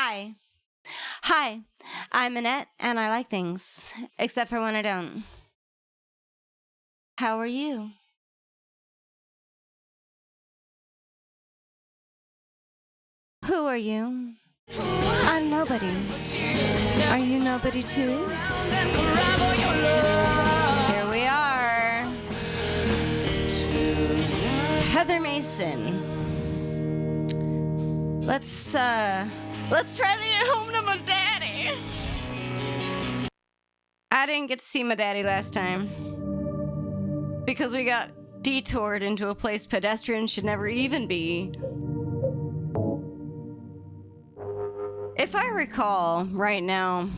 Hi. Hi, I'm Annette, and I like things, except for when I don't. How are you? Who are you? I'm nobody. Are you nobody too? Here we are. Heather Mason. Let's try to get home to my daddy. I didn't get to see my daddy last time because we got detoured into a place pedestrians should never even be. If I recall right now,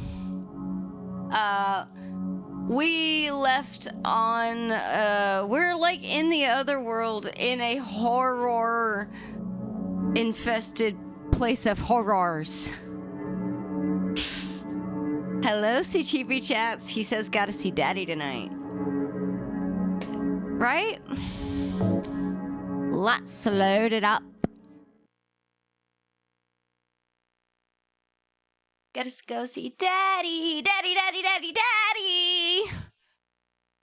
we left on, we're like in the other world in a horror infested place of horrors. Hello, CGB Chats. He says, gotta see daddy tonight. Right? Let's load it up. Gotta go see daddy.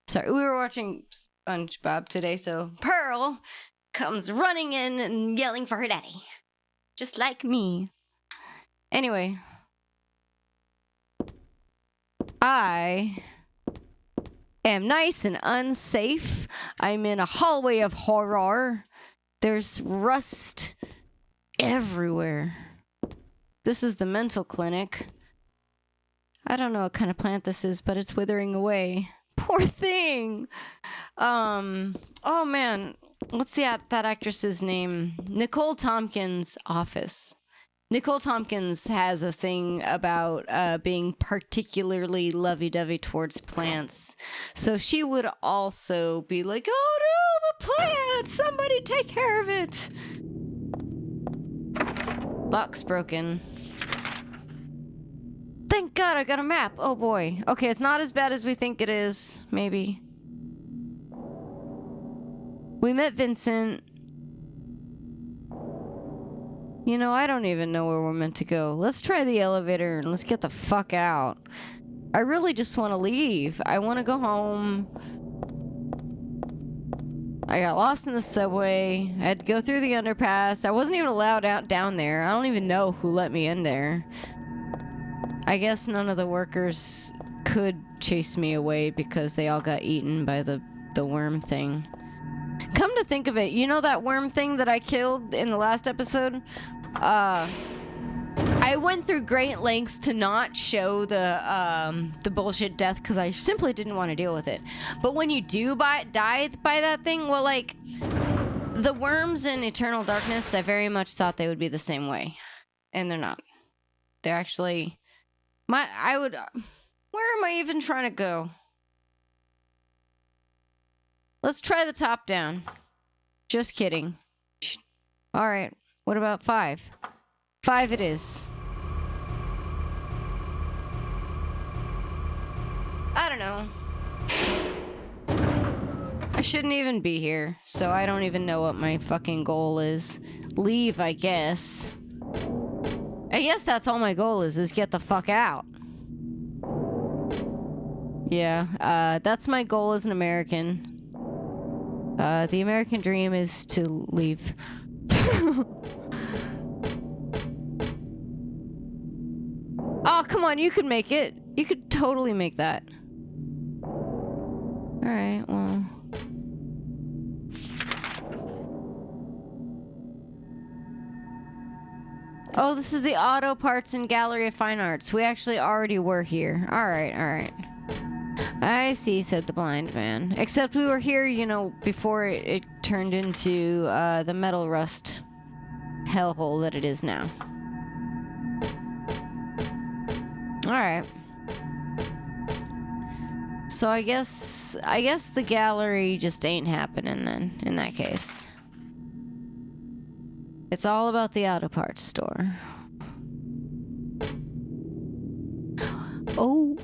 Sorry, we were watching SpongeBob today, so Pearl comes running in and yelling for her daddy. Just like me. Anyway. I am nice and unsafe. I'm in a hallway of horror. There's rust everywhere. This is the mental clinic. I don't know what kind of plant this is, but it's withering away. Poor thing. Oh man, what's that actress's name? Nicole Tompkins' Office. Nicole Tompkins has a thing about being particularly lovey-dovey towards plants. So she would also be like, oh no, the plant! Somebody take care of it! Lock's broken. Thank God I got a map. Oh boy. Okay, it's not as bad as we think it is. Maybe. We met Vincent. You know, I don't even know where we're meant to go. Let's try the elevator and let's get the fuck out. I really just want to leave. I want to go home. I got lost in the subway. I had to go through the underpass. I wasn't even allowed out down there. I don't even know who let me in there. I guess none of the workers could chase me away because they all got eaten by the worm thing. Come to think of it, you know that worm thing that I killed in the last episode? I went through great lengths to not show the bullshit death because I simply didn't want to deal with it. But when you do die by that thing, well, like, the worms in Eternal Darkness, I very much thought they would be the same way. And they're not. They're actually... where am I even trying to go? Let's try the top down. Just kidding. Alright, what about 5? 5 it is. I don't know. I shouldn't even be here, so I don't even know what my fucking goal is. Leave, I guess. I guess that's all my goal is get the fuck out. Yeah, that's my goal as an American. The American dream is to leave. Oh, come on, you could make it. You could totally make that. Alright, well... Oh, this is the Auto Parts and Gallery of Fine Arts. We actually already were here. Alright. I see, said the blind man. Except we were here, you know, before it turned into the metal rust hellhole that it is now. Alright. So I guess the gallery just ain't happening then, in that case. It's all about the auto parts store. Oh,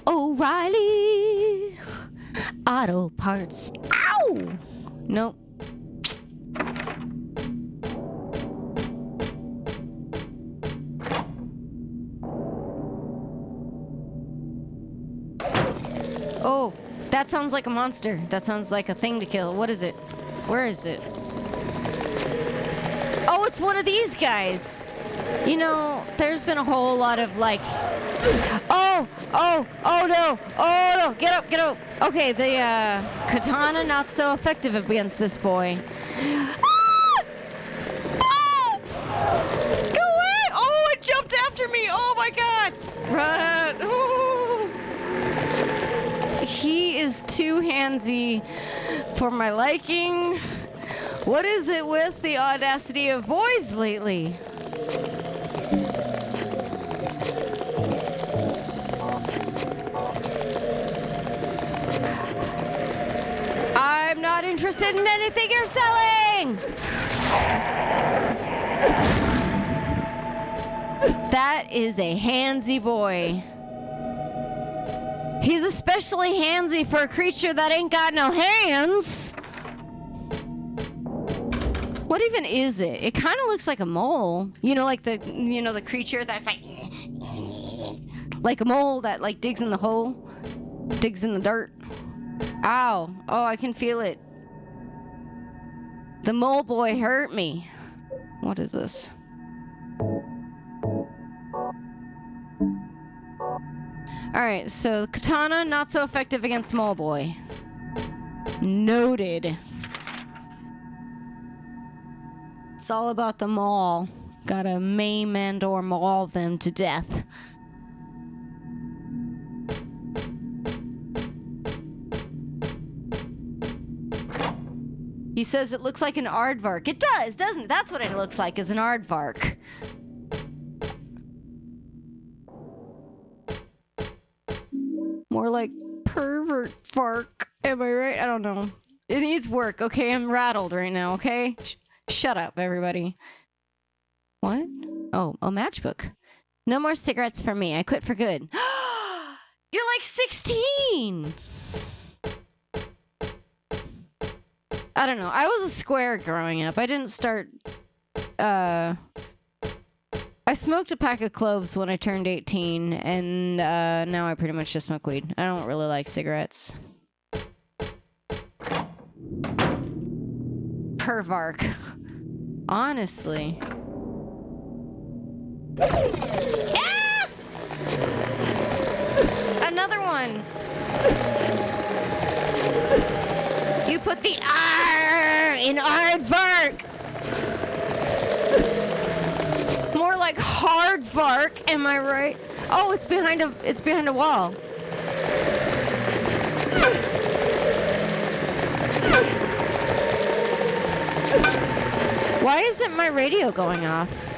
O'Reilly. Auto parts. Ow! Nope. Oh, that sounds like a monster. That sounds like a thing to kill. What is it? Where is it? Oh, it's one of these guys. You know, there's been a whole lot of like, oh no, get up. Okay, the katana not so effective against this boy. Ah! Ah! Go away! Oh, it jumped after me. Oh my God! Run! Ooh. He is too handsy for my liking. What is it with the audacity of boys lately? I'm not interested in anything you're selling! That is a handsy boy. He's especially handsy for a creature that ain't got no hands. What even is it? It kind of looks like a mole. You know, like the creature that's like a mole that like digs in the hole, digs in the dirt. Ow. Oh, I can feel it. The mole boy hurt me. What is this? Alright, so katana, not so effective against mole boy. Noted. It's all about the maul. Gotta maim and or maul them to death. He says it looks like an aardvark. It does, doesn't it? That's what it looks like, is an aardvark. More like pervert vark. Am I right? I don't know. It needs work, okay? I'm rattled right now, okay? Shut up, everybody. What? Oh, a matchbook. No more cigarettes for me. I quit for good. You're like 16! I don't know. I was a square growing up. I didn't start... I smoked a pack of cloves when I turned 18, and now I pretty much just smoke weed. I don't really like cigarettes. Pervark. Honestly. Ah! Another one! You put the R in aardvark! More like hardvark, am I right? Oh, it's behind a wall. Why isn't my radio going off?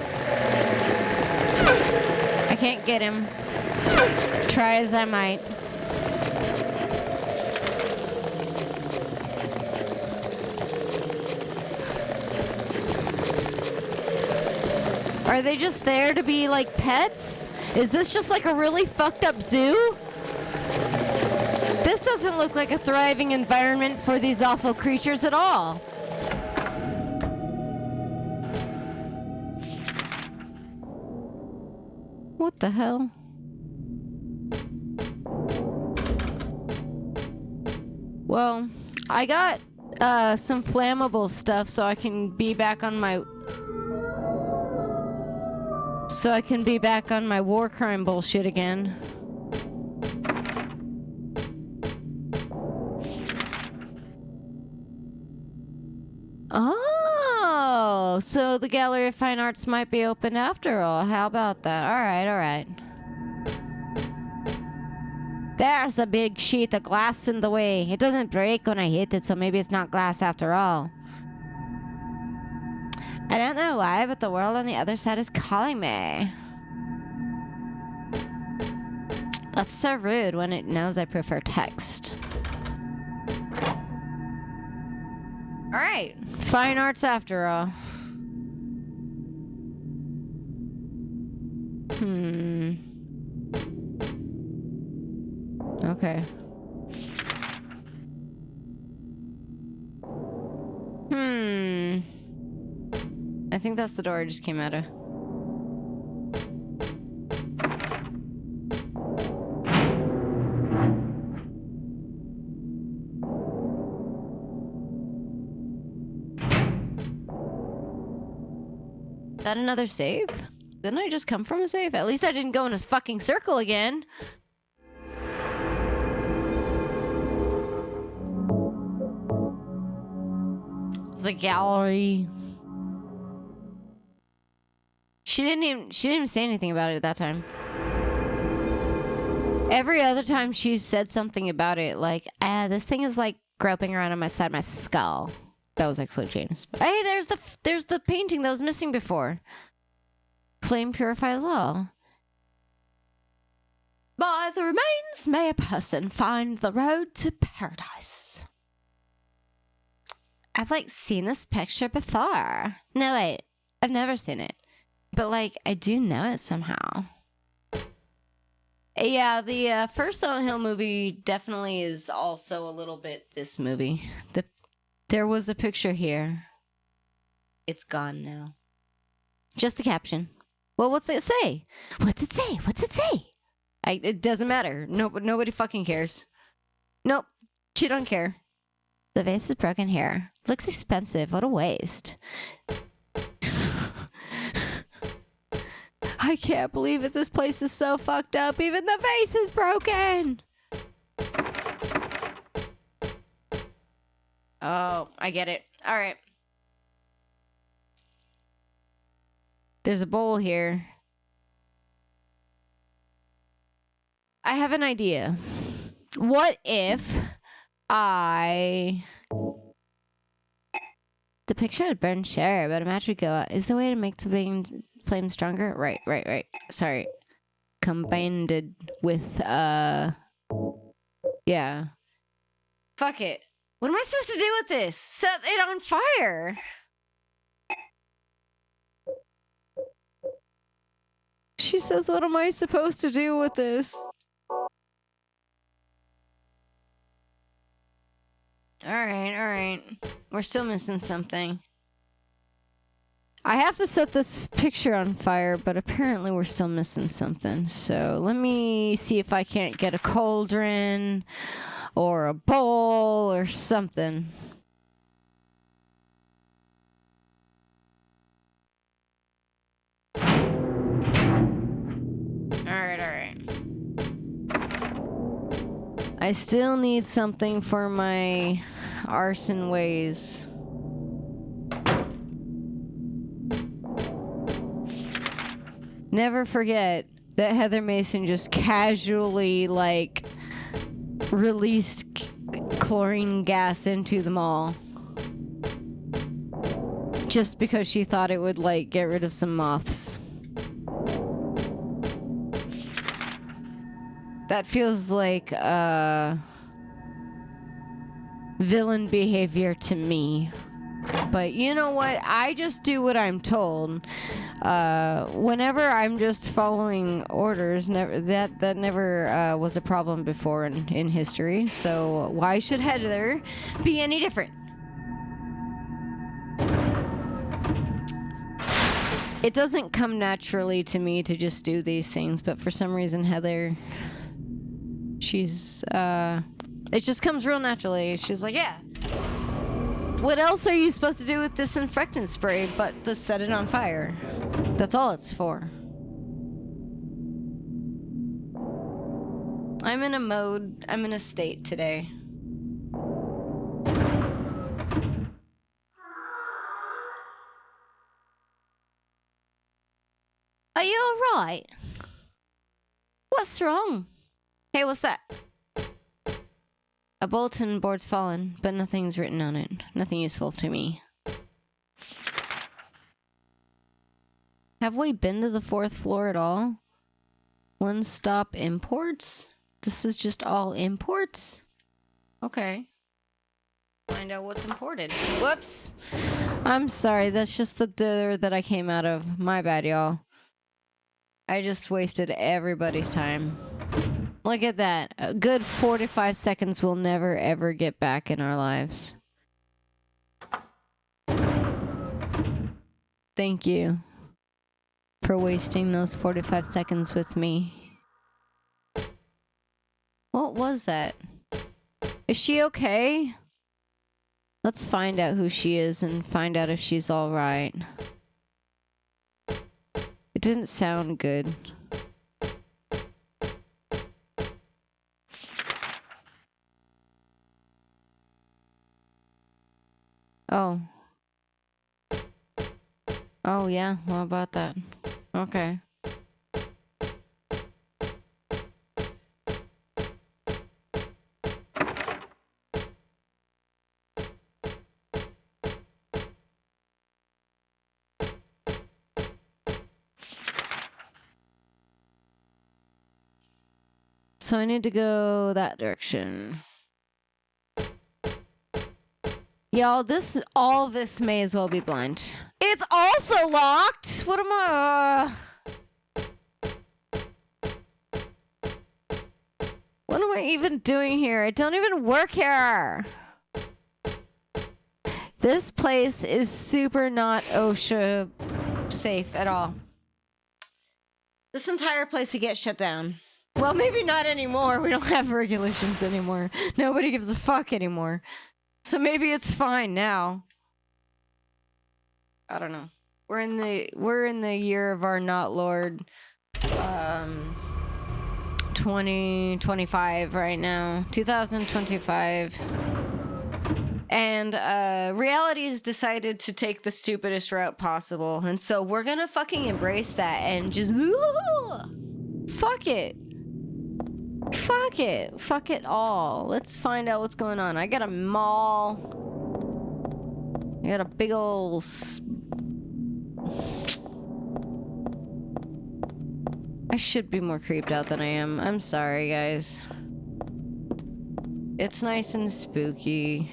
I can't get him. Try as I might. Are they just there to be like pets? Is this just like a really fucked up zoo? This doesn't look like a thriving environment for these awful creatures at all. What the hell? Well, I got some flammable stuff so I can be back on my war crime bullshit again. Oh, so the Gallery of Fine Arts might be open after all. How about that? All right. There's a big sheet of glass in the way. It doesn't break when I hit it, so maybe it's not glass after all. I don't know why, but the world on the other side is calling me. That's so rude when it knows I prefer text. Alright, fine arts after all. Okay. I think that's the door I just came out of. that another save? Didn't I just come from a save? At least I didn't go in a fucking circle again. The gallery. She didn't even say anything about it at that time. Every other time she's said something about it, like, this thing is like groping around on my side of my skull. That was actually James. Hey, there's the painting that was missing before. Flame purifies all. By the remains may a person find the road to paradise. I've like seen this picture before. No, wait, I've never seen it. But like, I do know it somehow. Yeah, the first Silent Hill movie definitely is also a little bit this movie. There was a picture here. It's gone now. Just the caption. Well, what's it say? What's it say? What's it say? It doesn't matter. Nobody fucking cares. Nope. She don't care. The vase is broken here. Looks expensive. What a waste. I can't believe it. This place is so fucked up. Even the vase is broken. Oh, I get it. All right. There's a bowl here. I have an idea. What if the picture would burn, sure, but a match would go out. Is the way to make the flame stronger? Right. Sorry. Combined with, yeah. Fuck it. What am I supposed to do with this? Set it on fire. She says, what am I supposed to do with this? All right. We're still missing something. I have to set this picture on fire, but apparently we're still missing something. So let me see if I can't get a cauldron or a bowl or something. All right. I still need something for my arson ways. Never forget that Heather Mason just casually, like, released chlorine gas into the mall. Just because she thought it would, like, get rid of some moths. That feels like, villain behavior to me. But you know what? I just do what I'm told. Whenever I'm just following orders, that never was a problem before in history. So why should Heather be any different? It doesn't come naturally to me to just do these things, but for some reason Heather, she's it just comes real naturally. She's like, yeah. What else are you supposed to do with disinfectant spray but to set it on fire? That's all it's for. I'm in a state today. Are you alright? What's wrong? Hey, what's that? A bulletin board's fallen, but nothing's written on it. Nothing useful to me. Have we been to the 4th floor at all? One stop imports? This is just all imports? Okay. Find out what's imported. Whoops! I'm sorry, that's just the door that I came out of. My bad, y'all. I just wasted everybody's time. Look at that. A good 45 seconds we'll never ever get back in our lives. Thank you for wasting those 45 seconds with me. What was that? Is she okay? Let's find out who she is and find out if she's all right. It didn't sound good. Oh. Oh, yeah. What about that? Okay. So I need to go that direction. Y'all, all this may as well be blind. It's also locked! What am I... What am I even doing here? I don't even work here! This place is super not OSHA safe at all. This entire place would get shut down. Well, maybe not anymore. We don't have regulations anymore. Nobody gives a fuck anymore. So maybe it's fine now. I don't know. We're in the year of our not Lord 2025 right now. 2025. And reality has decided to take the stupidest route possible. And so we're gonna fucking embrace that and just fuck it. Fuck it. Fuck it all. Let's find out what's going on. I got a mall. I got a big ol' I should be more creeped out than I am. I'm sorry, guys. It's nice and spooky.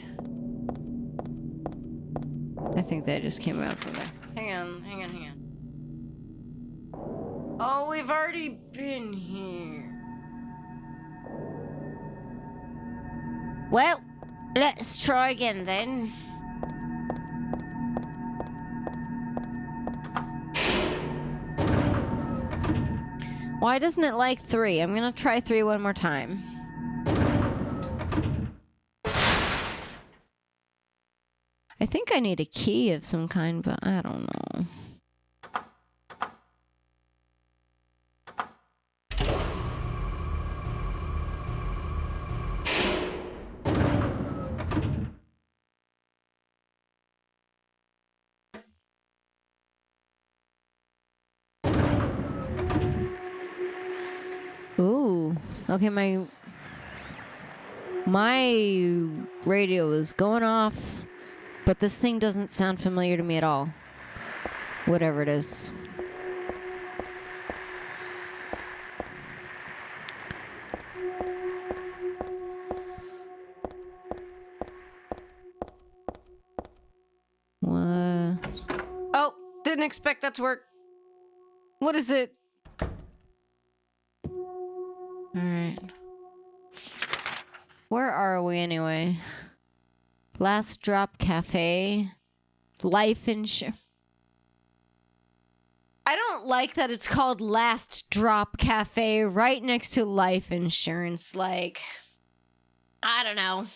I think that just came out from there. Hang on. Oh, we've already been here. Well, let's try again then. Why doesn't it like 3? I'm gonna try 3 one more time. I think I need a key of some kind, but I don't know. Ooh. Okay, my radio is going off, but this thing doesn't sound familiar to me at all. Whatever it is. What? Oh, didn't expect that to work. What is it? Alright. Where are we anyway? Last Drop Cafe. Life insurance. I don't like that it's called Last Drop Cafe right next to life insurance. Like, I don't know.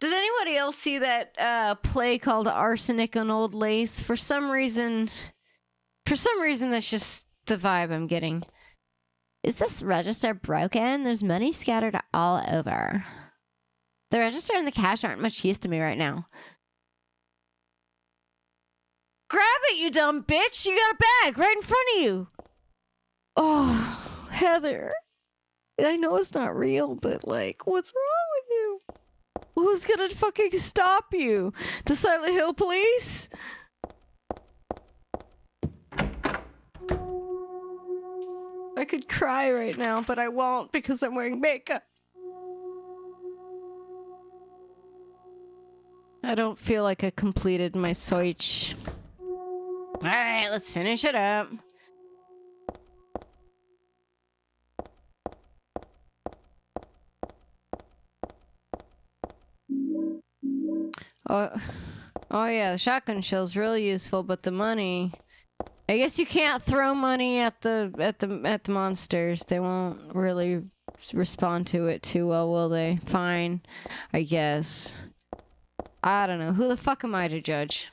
Did anybody else see that play called Arsenic on Old Lace? For some reason, that's just the vibe I'm getting. Is this register broken? There's money scattered all over. The register and the cash aren't much use to me right now. Grab it, you dumb bitch! You got a bag right in front of you! Oh, Heather. I know it's not real, but like, what's wrong with you? Who's gonna fucking stop you? The Silent Hill police? I could cry right now, but I won't because I'm wearing makeup. I don't feel like I completed my switch. Alright, let's finish it up. Oh yeah, the shotgun shell's really useful, but the money... I guess you can't throw money at the monsters. They won't really respond to it too well, will they? Fine, I guess. I don't know. Who the fuck am I to judge?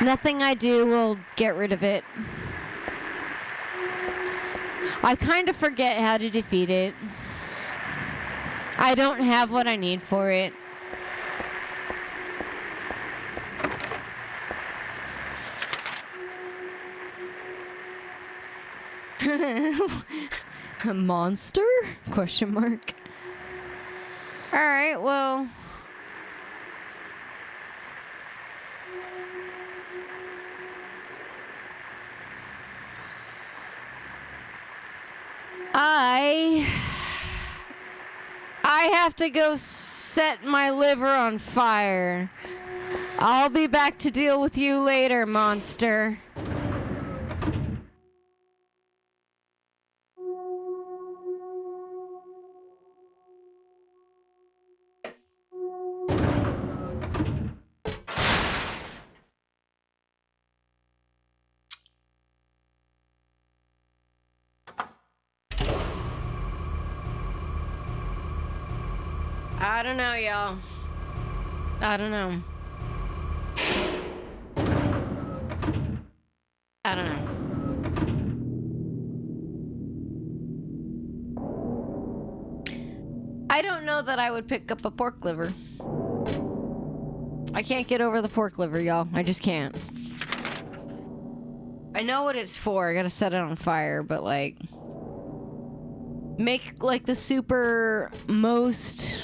Nothing I do will get rid of it. I kind of forget how to defeat it. I don't have what I need for it. A monster? Question mark. Alright, well. I have to go set my liver on fire. I'll be back to deal with you later, monster. I don't know, y'all. I don't know. I don't know. I don't know that I would pick up a pork liver. I can't get over the pork liver, y'all. I just can't. I know what it's for. I gotta set it on fire, but like... make like the super most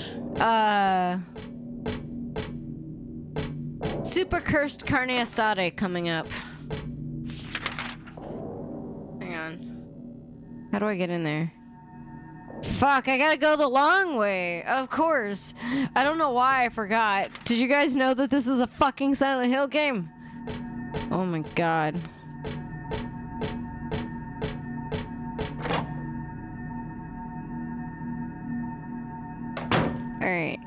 super cursed carne asada coming up. Hang on. How do I get in there? Fuck, I gotta go the long way. Of course. I don't know why I forgot. Did you guys know that this is a fucking Silent Hill game? Oh my god. Alright.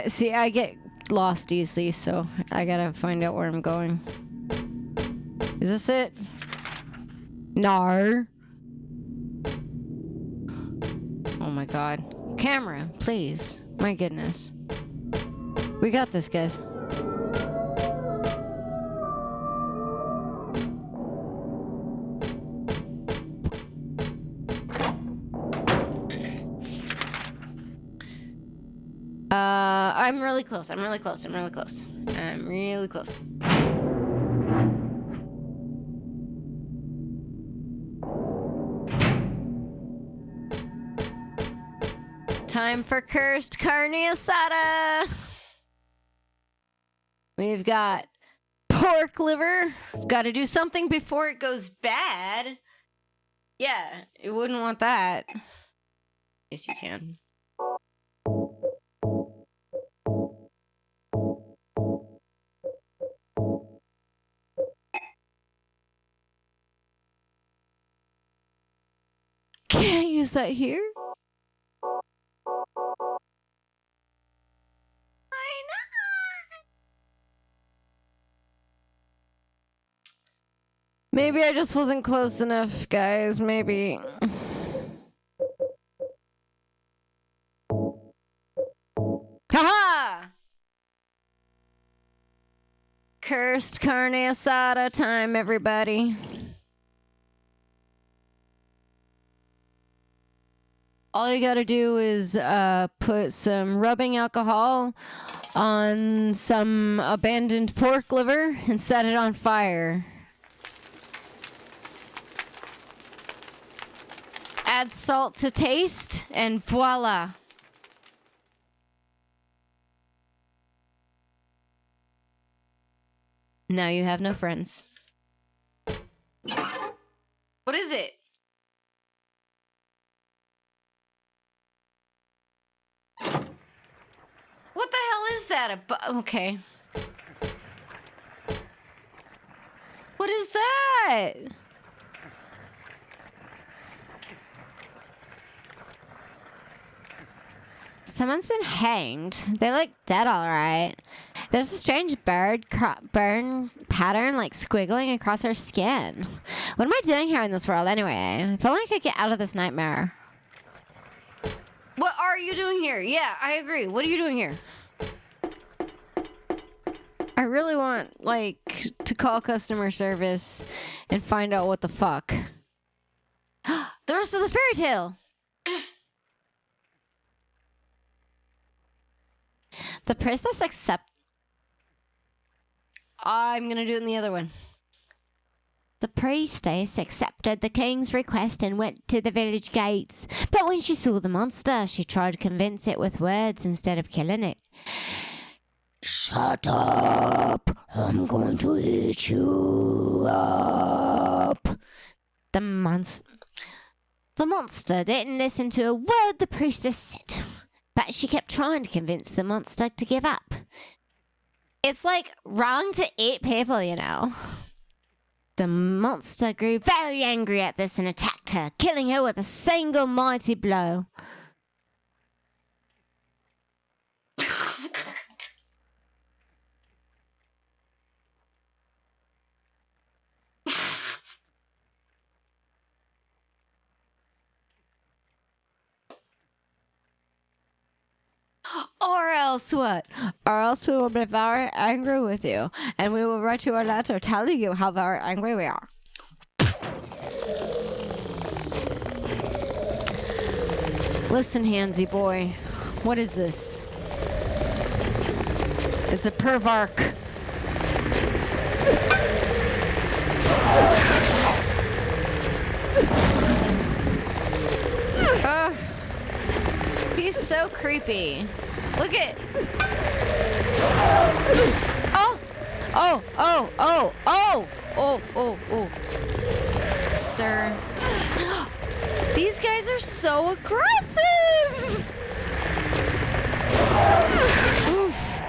See, I get lost easily, so I gotta find out where I'm going. Is this it? No. Oh my god. Camera, please. My goodness. We got this, guys. I'm really close. I'm really close. I'm really close. I'm really close. Time for cursed carne asada. We've got pork liver. Got to do something before it goes bad. Yeah, you wouldn't want that. Yes, you can. Can't use that here. Why not? Maybe I just wasn't close enough, guys. Maybe. Haha! Cursed carne asada time, everybody. All you gotta do is put some rubbing alcohol on some abandoned pork liver and set it on fire. Add salt to taste, and voila. Now you have no friends. What is it? What the hell is that? Okay. What is that? Someone's been hanged. They look dead, all right. There's a strange burn pattern, like squiggling across her skin. What am I doing here in this world anyway? If only I could get out of this nightmare. What are you doing here? Yeah, I agree. What are you doing here? I really want, like, to call customer service and find out what the fuck. The rest of the fairy tale. The princess I'm gonna do it in the other one. The priestess accepted the king's request and went to the village gates. But when she saw the monster, she tried to convince it with words instead of killing it. Shut up! I'm going to eat you up. The monster didn't listen to a word the priestess said, but she kept trying to convince the monster to give up. It's like wrong to eat people, you know. The monster grew very angry at this and attacked her, killing her with a single mighty blow. Or else what? Or else we will be very angry with you, and we will write you a letter telling you how very angry we are. Listen, handsy boy. What is this? It's a pervark. Ugh. He's so creepy. Look at... Oh! Oh, oh, oh, oh! Oh, oh, oh. Sir. These guys are so aggressive! Oof.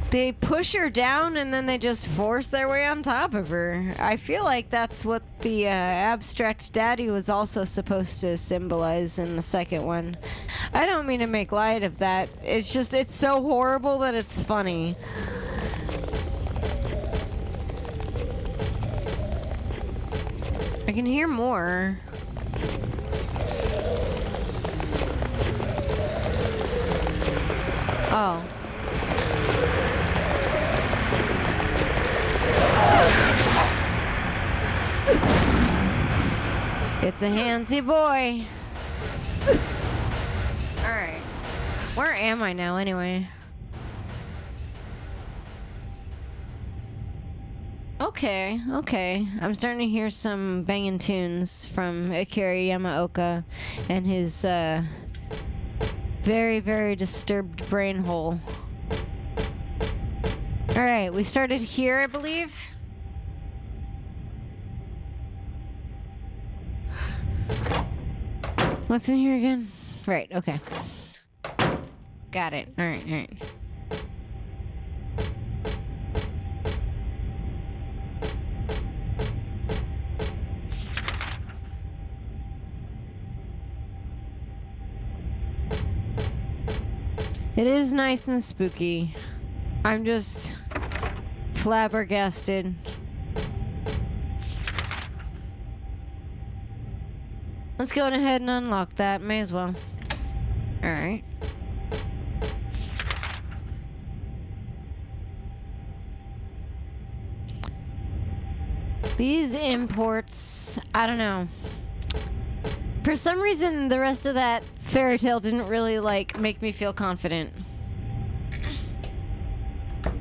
They push her down and then they just force their way on top of her. I feel like that's what the abstract daddy was also supposed to symbolize in the second one. I don't mean to make light of that. It's just, it's so horrible that it's funny. I can hear more. Oh. It's a handsy boy. Alright. Where am I now, anyway? Okay, okay. I'm starting to hear some banging tunes from Akira Yamaoka and his, very, very disturbed brain hole. Alright, we started here, I believe. What's in here again? Right, okay. Got it. Alright, alright. It is nice and spooky. I'm just flabbergasted. Let's go ahead and unlock that. May as well. Alright. These imports, I don't know. For some reason, the rest of that fairy tale didn't really, like, make me feel confident.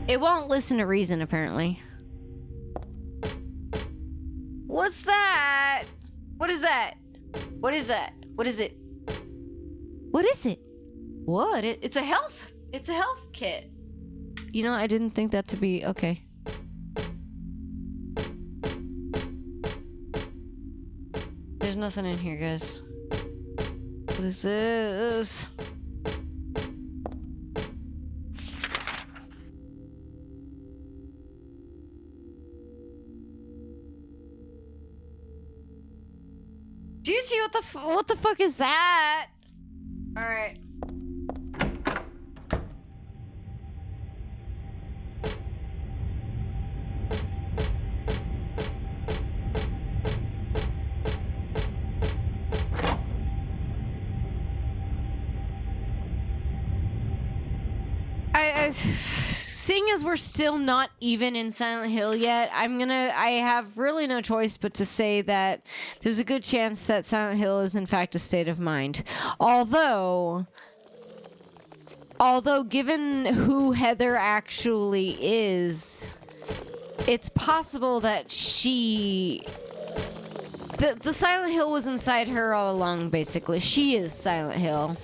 It won't listen to reason, apparently. What's that? What is that? What is that? What is it? What is it? What? It's a health. It's a health kit. You know, I didn't think that to be okay. There's nothing in here, guys. What is this? Do you see what the fuck is that? All right. seeing as we're still not even in Silent Hill yet, I have really no choice but to say that there's a good chance that Silent Hill is in fact a state of mind. Although given who Heather actually is, it's possible that the Silent Hill was inside her all along, basically. She is Silent Hill.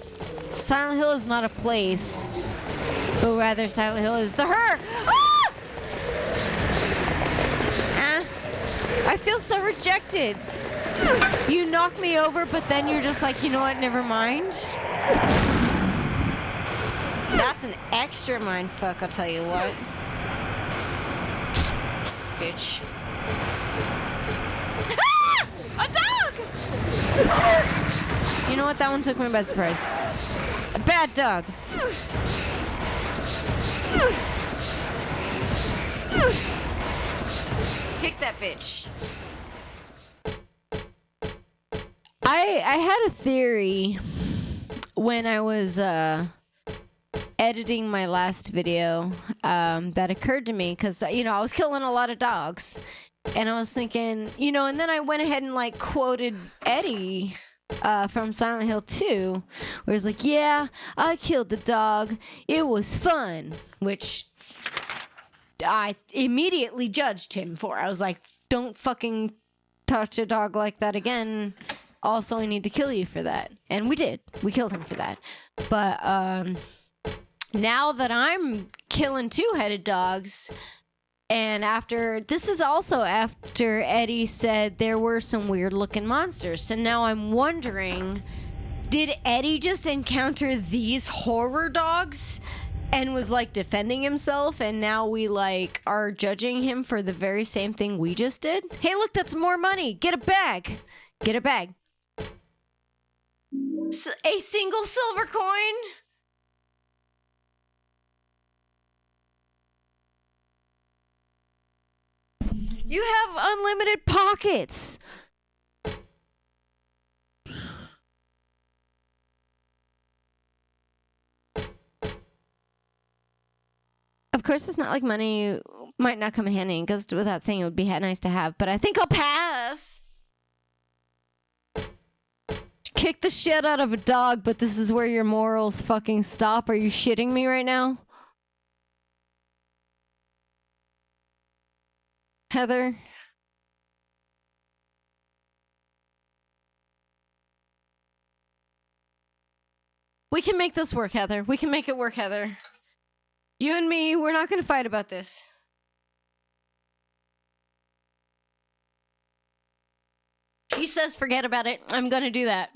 Silent Hill is not a place, but rather Silent Hill is the her. Ah! I feel so rejected. You knock me over, but then you're just like, you know what, never mind. That's an extra mindfuck, I'll tell you what. Bitch. Ah! A dog! You know what? That one took me by surprise. A bad dog. Kick that bitch. I had a theory when I was editing my last video that occurred to me because, I was killing a lot of dogs. And I was thinking, and then I went ahead and like quoted Eddie from Silent Hill 2, where he's like, yeah, I killed the dog. It was fun, which I immediately judged him for. I was like, don't fucking touch a dog like that again. Also, I need to kill you for that. And we did. We killed him for that. But now that I'm killing two-headed dogs, and this is also after Eddie said there were some weird-looking monsters. So now I'm wondering, did Eddie just encounter these horror dogs and was like defending himself, and now we like are judging him for the very same thing we just did? Hey, look, that's more money. Get a bag. Get a bag. A single silver coin? You have unlimited pockets. Of course, it's not like money might not come in handy. It goes without saying it would be nice to have, but I think I'll pass. Kick the shit out of a dog, but this is where your morals fucking stop. Are you shitting me right now? Heather? We can make this work, Heather. We can make it work, Heather. You and me, we're not gonna fight about this. He says forget about it. I'm gonna do that.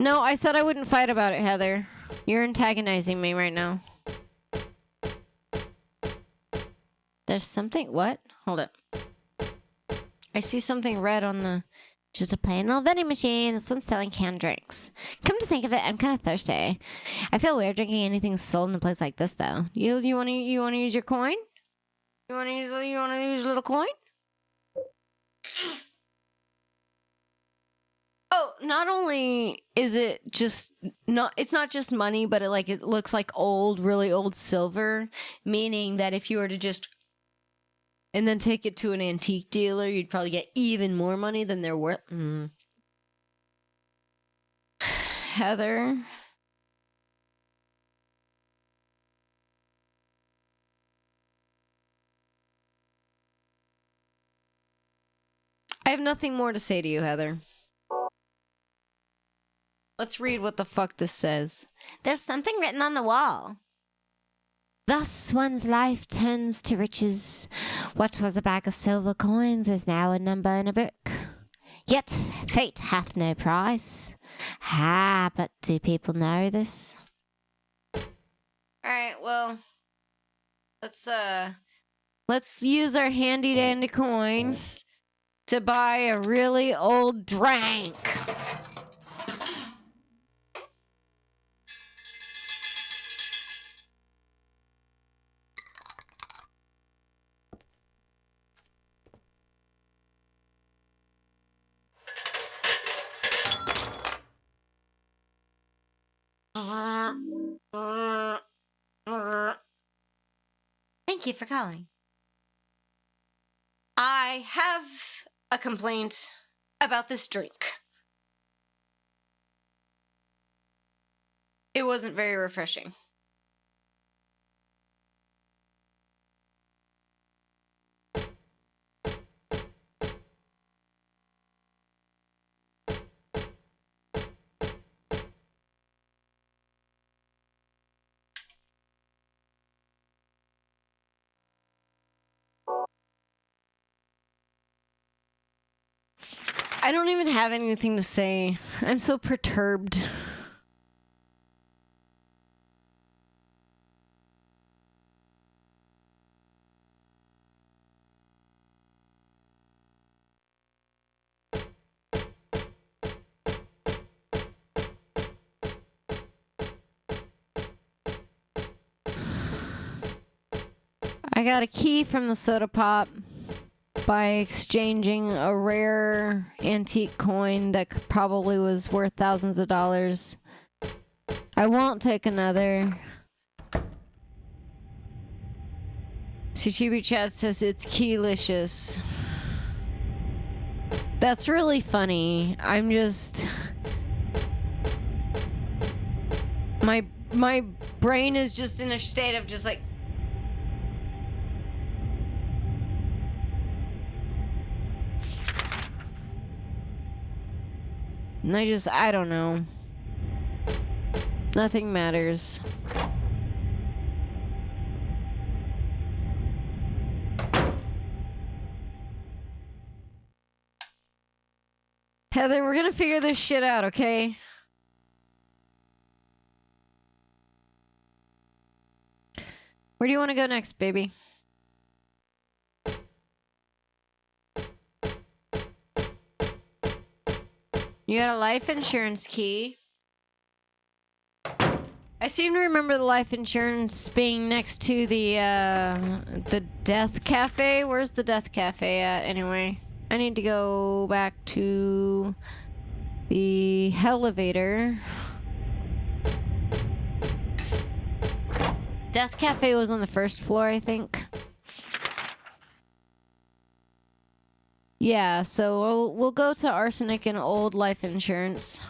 No, I said I wouldn't fight about it, Heather. You're antagonizing me right now. There's something... What? Hold up. I see something red on the... Just a plain old vending machine. This one's selling canned drinks. Come to think of it, I'm kind of thirsty. I feel weird drinking anything sold in a place like this, though. You want to use your coin? You want to use a little coin? Oh, not only is it just not, it's not just money, but it looks like really old silver, meaning that if you were to just and then take it to an antique dealer, you'd probably get even more money than they're worth. Heather. I have nothing more to say to you, Heather. Let's read what the fuck this says. There's something written on the wall. Thus one's life turns to riches. What was a bag of silver coins is now a number in a book. Yet fate hath no price. But do people know this? Alright, well, let's use our handy dandy coin to buy a really old drink. Thank you for calling. I have a complaint about this drink. It wasn't very refreshing. I don't even have anything to say. I'm so perturbed. I got a key from the soda pop by exchanging a rare antique coin that probably was worth thousands of dollars. I won't take another. Chichibu Chat says it's keylicious. That's really funny. I'm just... My brain is just in a state of just like... And I don't know. Nothing matters. Heather, we're gonna figure this shit out, okay? Where do you want to go next, baby? You got a life insurance key. I seem to remember the life insurance being next to the Death Cafe. Where's the Death Cafe at, anyway? I need to go back to the elevator. Death Cafe was on the first floor, I think. Yeah, so we'll go to Arsenic and Old Life Insurance.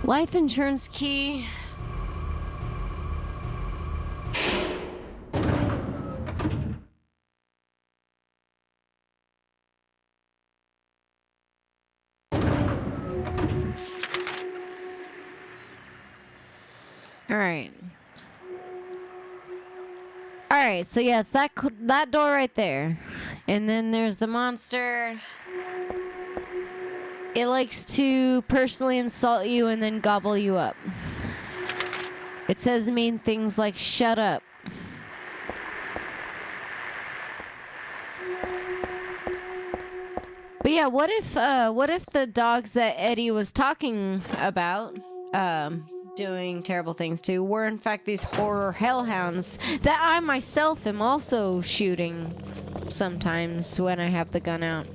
Life insurance key. All right, so yeah, it's that door right there. And then there's the monster. It likes to personally insult you and then gobble you up. It says mean things like shut up. But yeah, what if the dogs that Eddie was talking about doing terrible things to were in fact these horror hellhounds that I myself am also shooting sometimes when I have the gun out.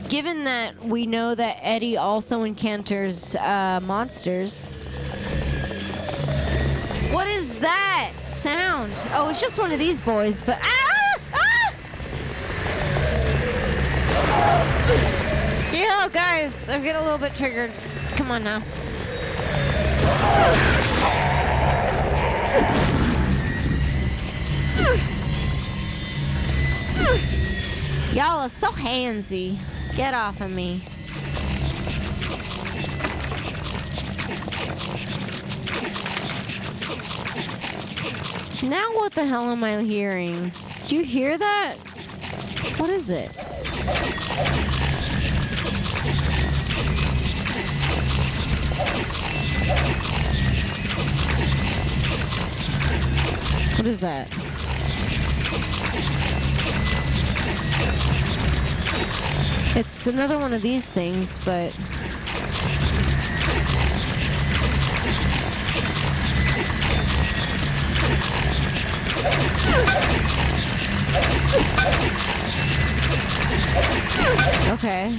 Given that we know that Eddie also encounters monsters. What is that sound? Oh, it's just one of these boys, but Yeah, guys, I'm getting a little bit triggered. Come on now. Y'all are so handsy. Get off of me. Now what the hell am I hearing? Do you hear that? What is it? What is that? It's another one of these things, but... Okay.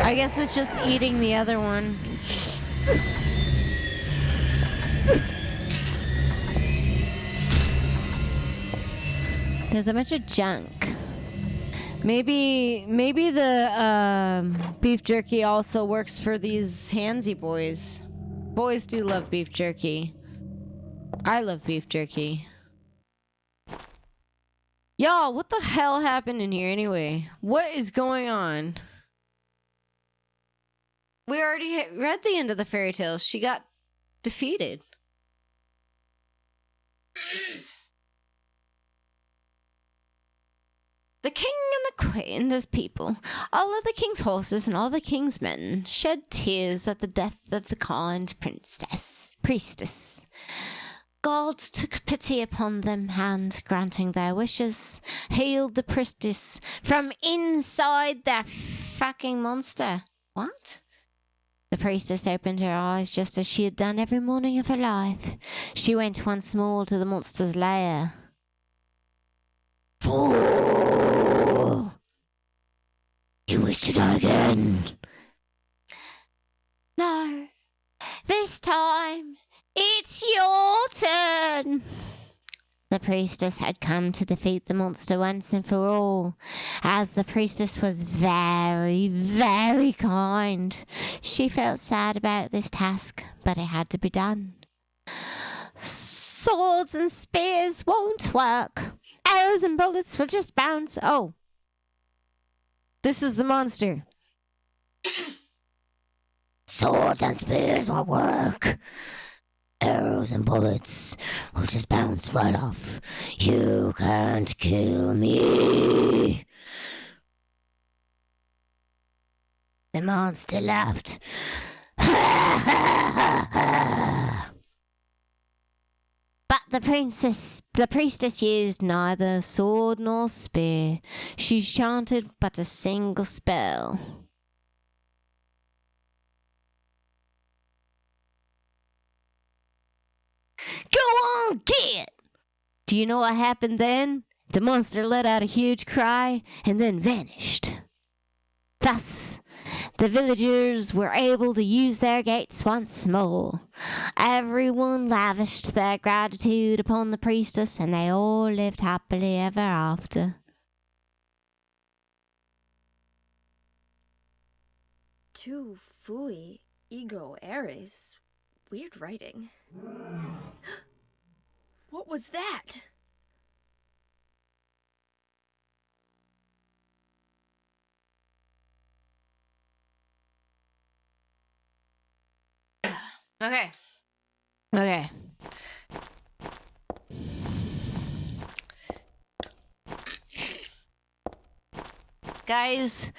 I guess it's just eating the other one. There's a bunch of junk. Maybe the beef jerky also works for these handsy boys. Boys do love beef jerky. I love beef jerky. Y'all, what the hell happened in here anyway? What is going on? We already read the end of the fairy tale. She got defeated. The king and the queen and his people, all of the king's horses and all the king's men, shed tears at the death of the kind priestess. God took pity upon them and, granting their wishes, healed the priestess from inside their fucking monster. What? The priestess opened her eyes just as she had done every morning of her life. She went once more to the monster's lair. Fool! You wish to die again? No. This time, it's your turn. The priestess had come to defeat the monster once and for all. As the priestess was very, very kind, she felt sad about this task, but it had to be done. Swords and spears won't work. Arrows and bullets will just bounce. Oh. This is the monster. Swords and spears won't work. Arrows and bullets will just bounce right off. You can't kill me. The monster laughed. But the priestess used neither sword nor spear. She chanted but a single spell. Go on, get! Do you know what happened then? The monster let out a huge cry and then vanished. Thus, the villagers were able to use their gates once more. Everyone lavished their gratitude upon the priestess, and they all lived happily ever after. Tu fui ego eris. Weird writing. What was that? Okay. Okay. Guys,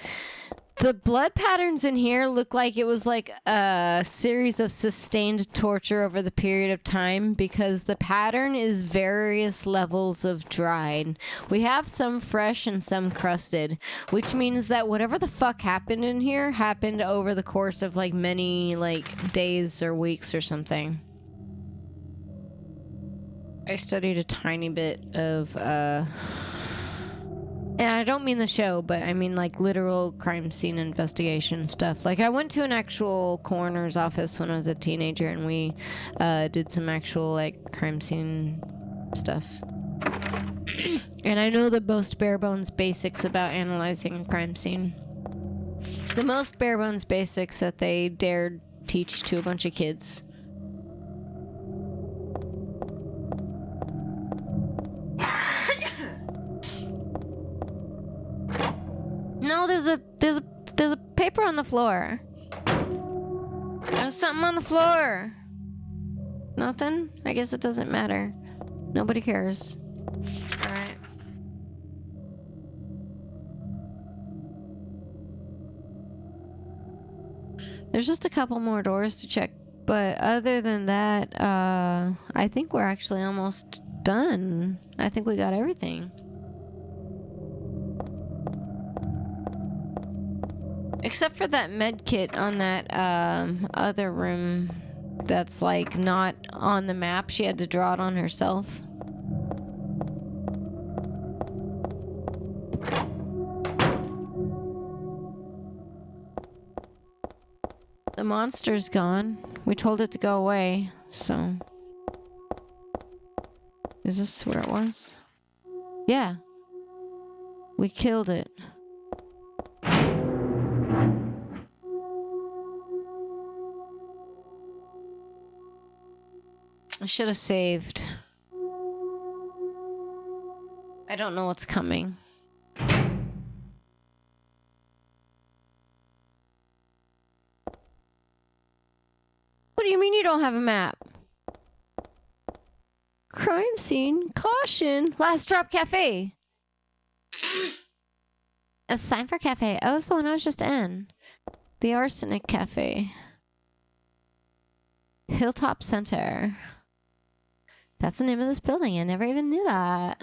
the blood patterns in here look like it was like a series of sustained torture over the period of time because the pattern is various levels of dried. We have some fresh and some crusted, which means that whatever the fuck happened in here happened over the course of like many like days or weeks or something. I studied a tiny bit of and I don't mean the show, but I mean like literal crime scene investigation stuff. Like I went to an actual coroner's office when I was a teenager and we did some actual like crime scene stuff. And I know the most bare bones basics about analyzing a crime scene. The most bare bones basics that they dared teach to a bunch of kids. No, there's a paper on the floor. There's something on the floor. Nothing? I guess it doesn't matter. Nobody cares. Alright. There's just a couple more doors to check But other than that, I think we're actually almost done. I think we got everything. Except for that med kit on that other room that's like not on the map. She had to draw it on herself. The monster's gone. We told it to go away, so... Is this where it was? Yeah. We killed it. I should have saved. I don't know what's coming. What do you mean you don't have a map? Crime scene. Caution. Last Drop Cafe. A sign for cafe. Oh, it's the one I was just in. The Arsenic Cafe. Hilltop Center. That's the name of this building. I never even knew that.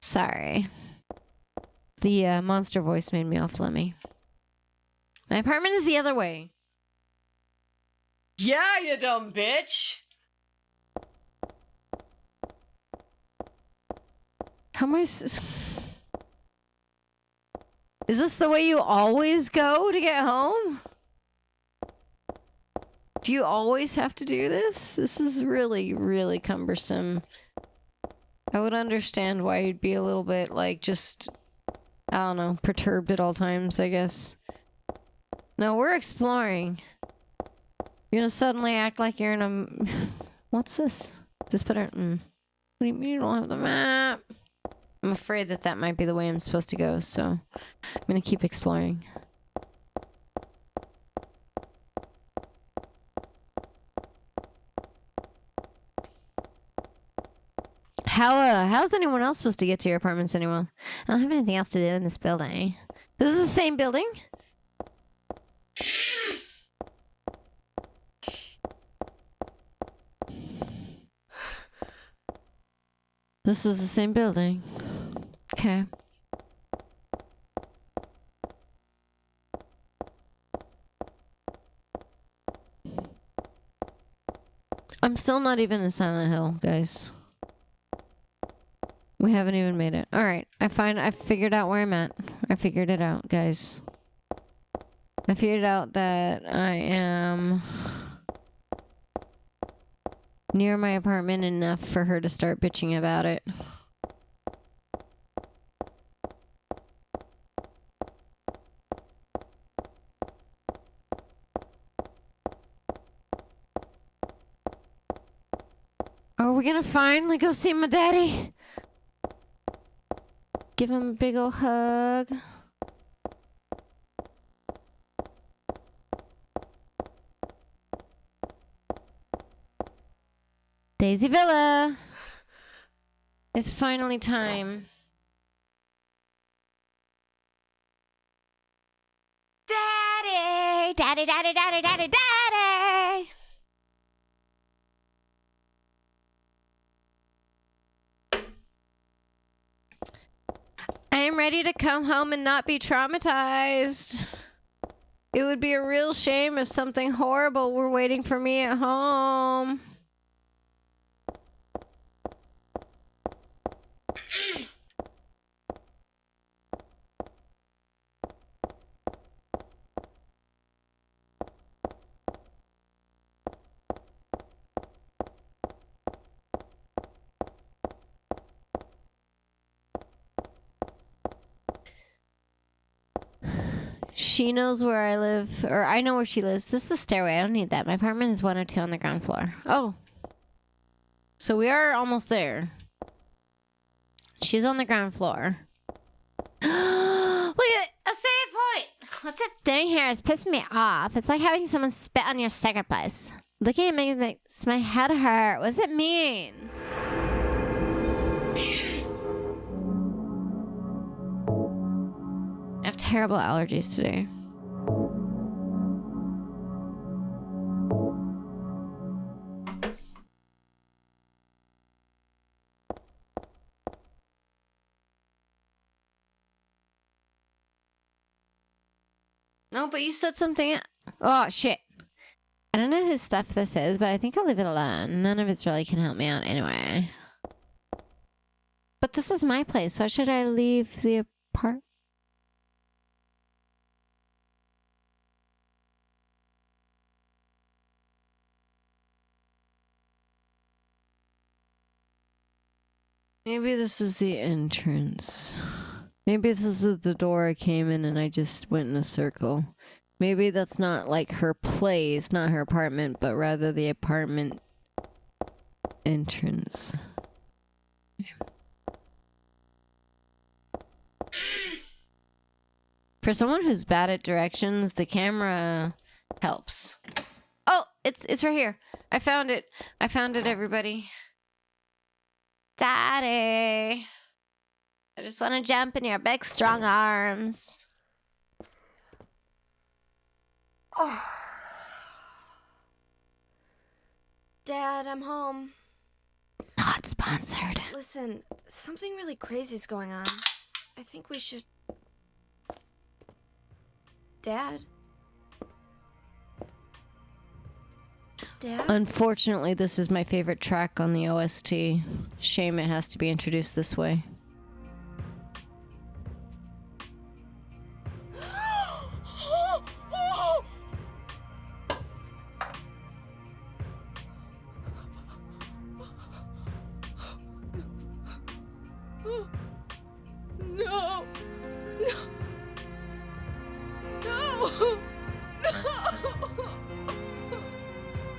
Sorry. The monster voice made me all phlegmy. My apartment is the other way. Yeah, you dumb bitch. How am I... Is this the way you always go to get home? Do you always have to do this? This is really, really cumbersome. I would understand why you'd be a little bit, like, just, I don't know, perturbed at all times, I guess. No, we're exploring. You're gonna suddenly act like you're in a... What's this? This better... What do you mean you don't have the map? I'm afraid that that might be the way I'm supposed to go, so I'm gonna keep exploring. How's anyone else supposed to get to your apartments anymore? I don't have anything else to do in this building. This is the same building? This is the same building. Okay. I'm still not even in Silent Hill, guys. We haven't even made it. Alright, I figured out where I'm at. I figured it out, guys. I figured out that I am near my apartment enough for her to start bitching about it. Are we gonna finally go see my daddy? Give him a big ol' hug. Daisy Villa. It's finally time. Daddy! Daddy, daddy, daddy, daddy, daddy! I am ready to come home and not be traumatized. It would be a real shame if something horrible were waiting for me at home. She knows where I live, or I know where she lives. This is the stairway. I don't need that. My apartment is 102 on the ground floor. Oh. So we are almost there. She's on the ground floor. Look at it! A save point! What's that thing here? It's pissing me off. It's like having someone spit on your sacrifice. Looking at me makes my head hurt. What does it mean? terrible allergies today. No, but you said something. Oh, shit. I don't know whose stuff this is, but I think I'll leave it alone. None of it really can help me out anyway. But this is my place. Why should I leave the apart? Maybe this is the entrance. Maybe this is the door I came in and I just went in a circle. Maybe that's not like her place, not her apartment, but rather the apartment entrance. For someone who's bad at directions, the camera helps. Oh, it's right here. I found it. I found it, everybody. Daddy. I just want to jump in your big, strong arms. Oh. Dad, I'm home. Not sponsored. Listen, something really crazy's going on. I think we should... Dad? Dad? Unfortunately, this is my favorite track on the OST. Shame it has to be introduced this way. No.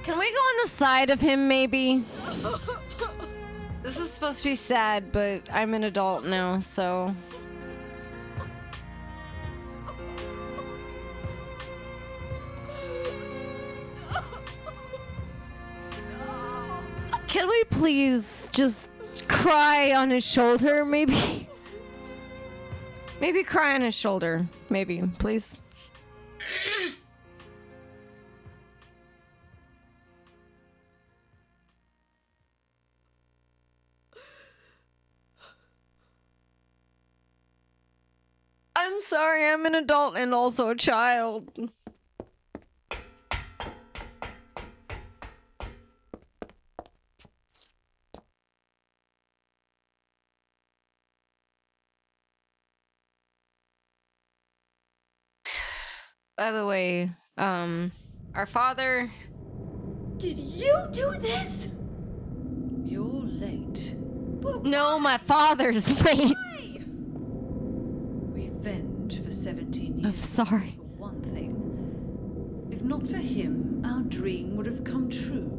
Can we go on the side of him, maybe? This is supposed to be sad, but I'm an adult now, so... Can we please just cry on his shoulder, maybe? Maybe cry on his shoulder, maybe, please. I'm sorry, I'm an adult and also a child. By the way, our father... Did you do this? You're late. But No, my father's late. why? Revenge for 17 years. I'm sorry. For one thing. If not for him, our dream would have come true.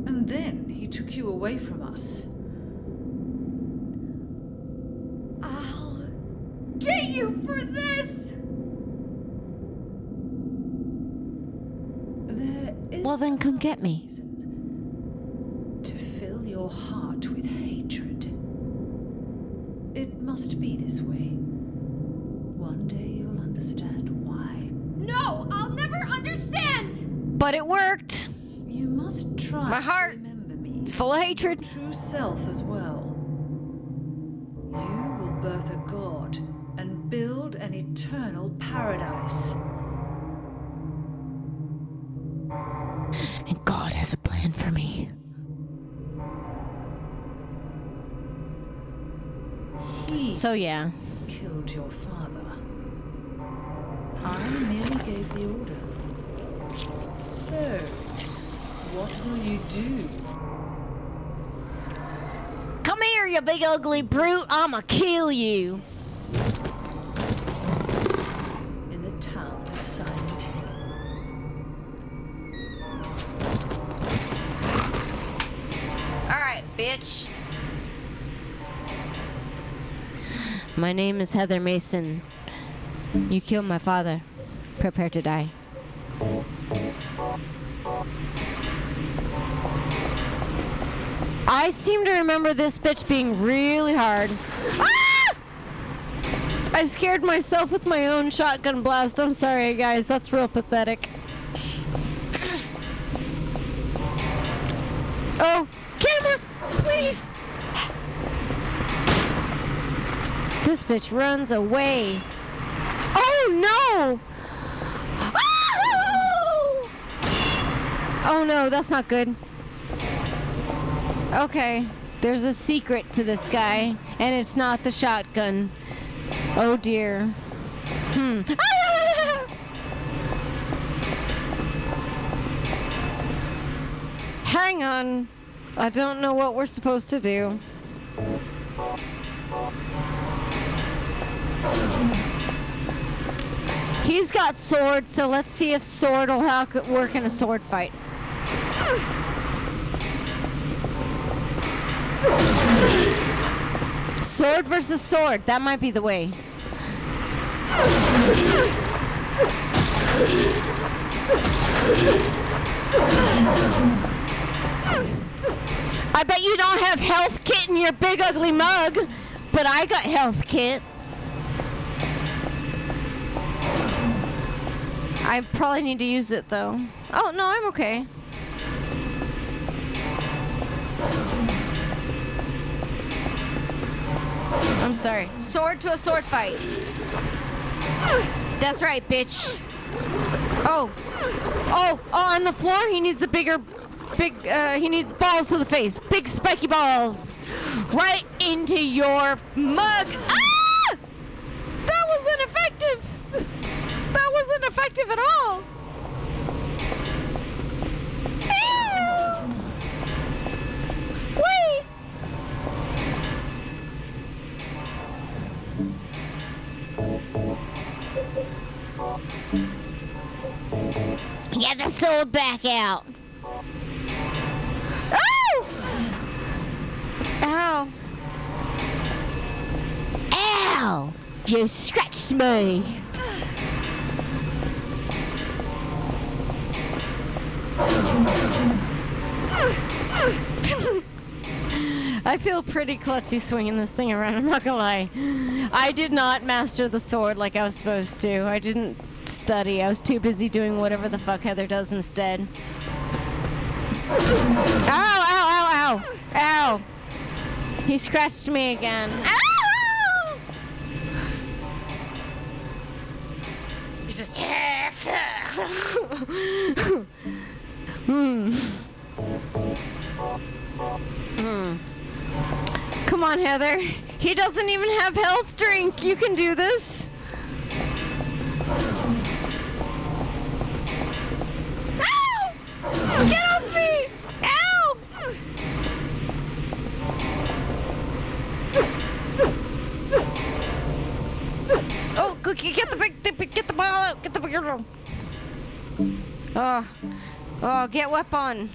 And then he took you away from us. I'll get you for this! There is Well, then come get me. reason to fill your heart with hatred. It must be this way. One day you'll understand why. No, I'll never understand! But it worked. You must try My heart, to remember me. It's full of hatred. True self as well. You will birth a god and build an eternal paradise. And God has a plan for me. He So yeah. killed your father. I merely gave the order. So, what will you do? Come here, you big ugly brute. I'ma kill you. In the town of Silent Hill. Alright, bitch. My name is Heather Mason. You killed my father. Prepare to die. I seem to remember this bitch being really hard. Ah! I scared myself with my own shotgun blast. I'm sorry, guys. That's real pathetic. Oh, camera, please. This bitch runs away. Oh, no. Oh! Oh, no, that's not good. Okay, there's a secret to this guy, and it's not the shotgun. Oh, dear. Ah! Hang on. I don't know what we're supposed to do. He's got sword, so let's see if sword will work in a sword fight. Sword versus sword. That might be the way. I bet you don't have health kit in your big ugly mug, but I got health kit. I probably need to use it though. Oh no, I'm okay. I'm sorry. Sword to a sword fight. That's right, bitch. Oh, on the floor, he needs a he needs balls to the face. Big spiky balls. Right into your mug. Ah! That was ineffective. That wasn't effective at all. Ew. Wait. Get the sword back out. Oh! Ow. Ow! You scratched me. I feel pretty klutzy swinging this thing around, I'm not gonna lie. I did not master the sword like I was supposed to. I didn't study. I was too busy doing whatever the fuck Heather does instead. Ow, ow, ow, ow. Ow. He scratched me again. Ow! He says, yeah. Come on, Heather. He doesn't even have health drink. You can do this. Ow! Get off me! Ow! Oh, Cookie, get the ball out. Get the big girl. Oh, get weapon.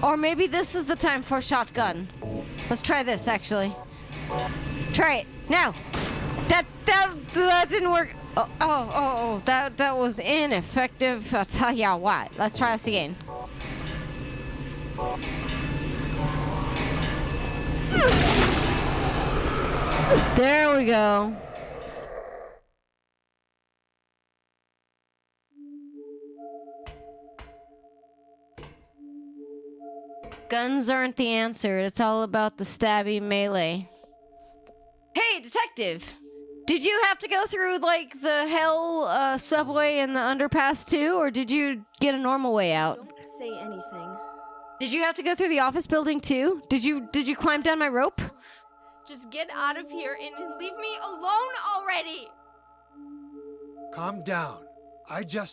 Or maybe this is the time for a shotgun. Let's try this, actually. Try it now. That didn't work. Oh, that was ineffective. I'll tell ya what. Let's try this again. There we go. Guns aren't the answer. It's all about the stabby melee. Hey, detective! Did you have to go through, like, the hell subway and the underpass, too? Or did you get a normal way out? Don't say anything. Did you have to go through the office building, too? Did you climb down my rope? Just get out of here and leave me alone already! Calm down. Calm down?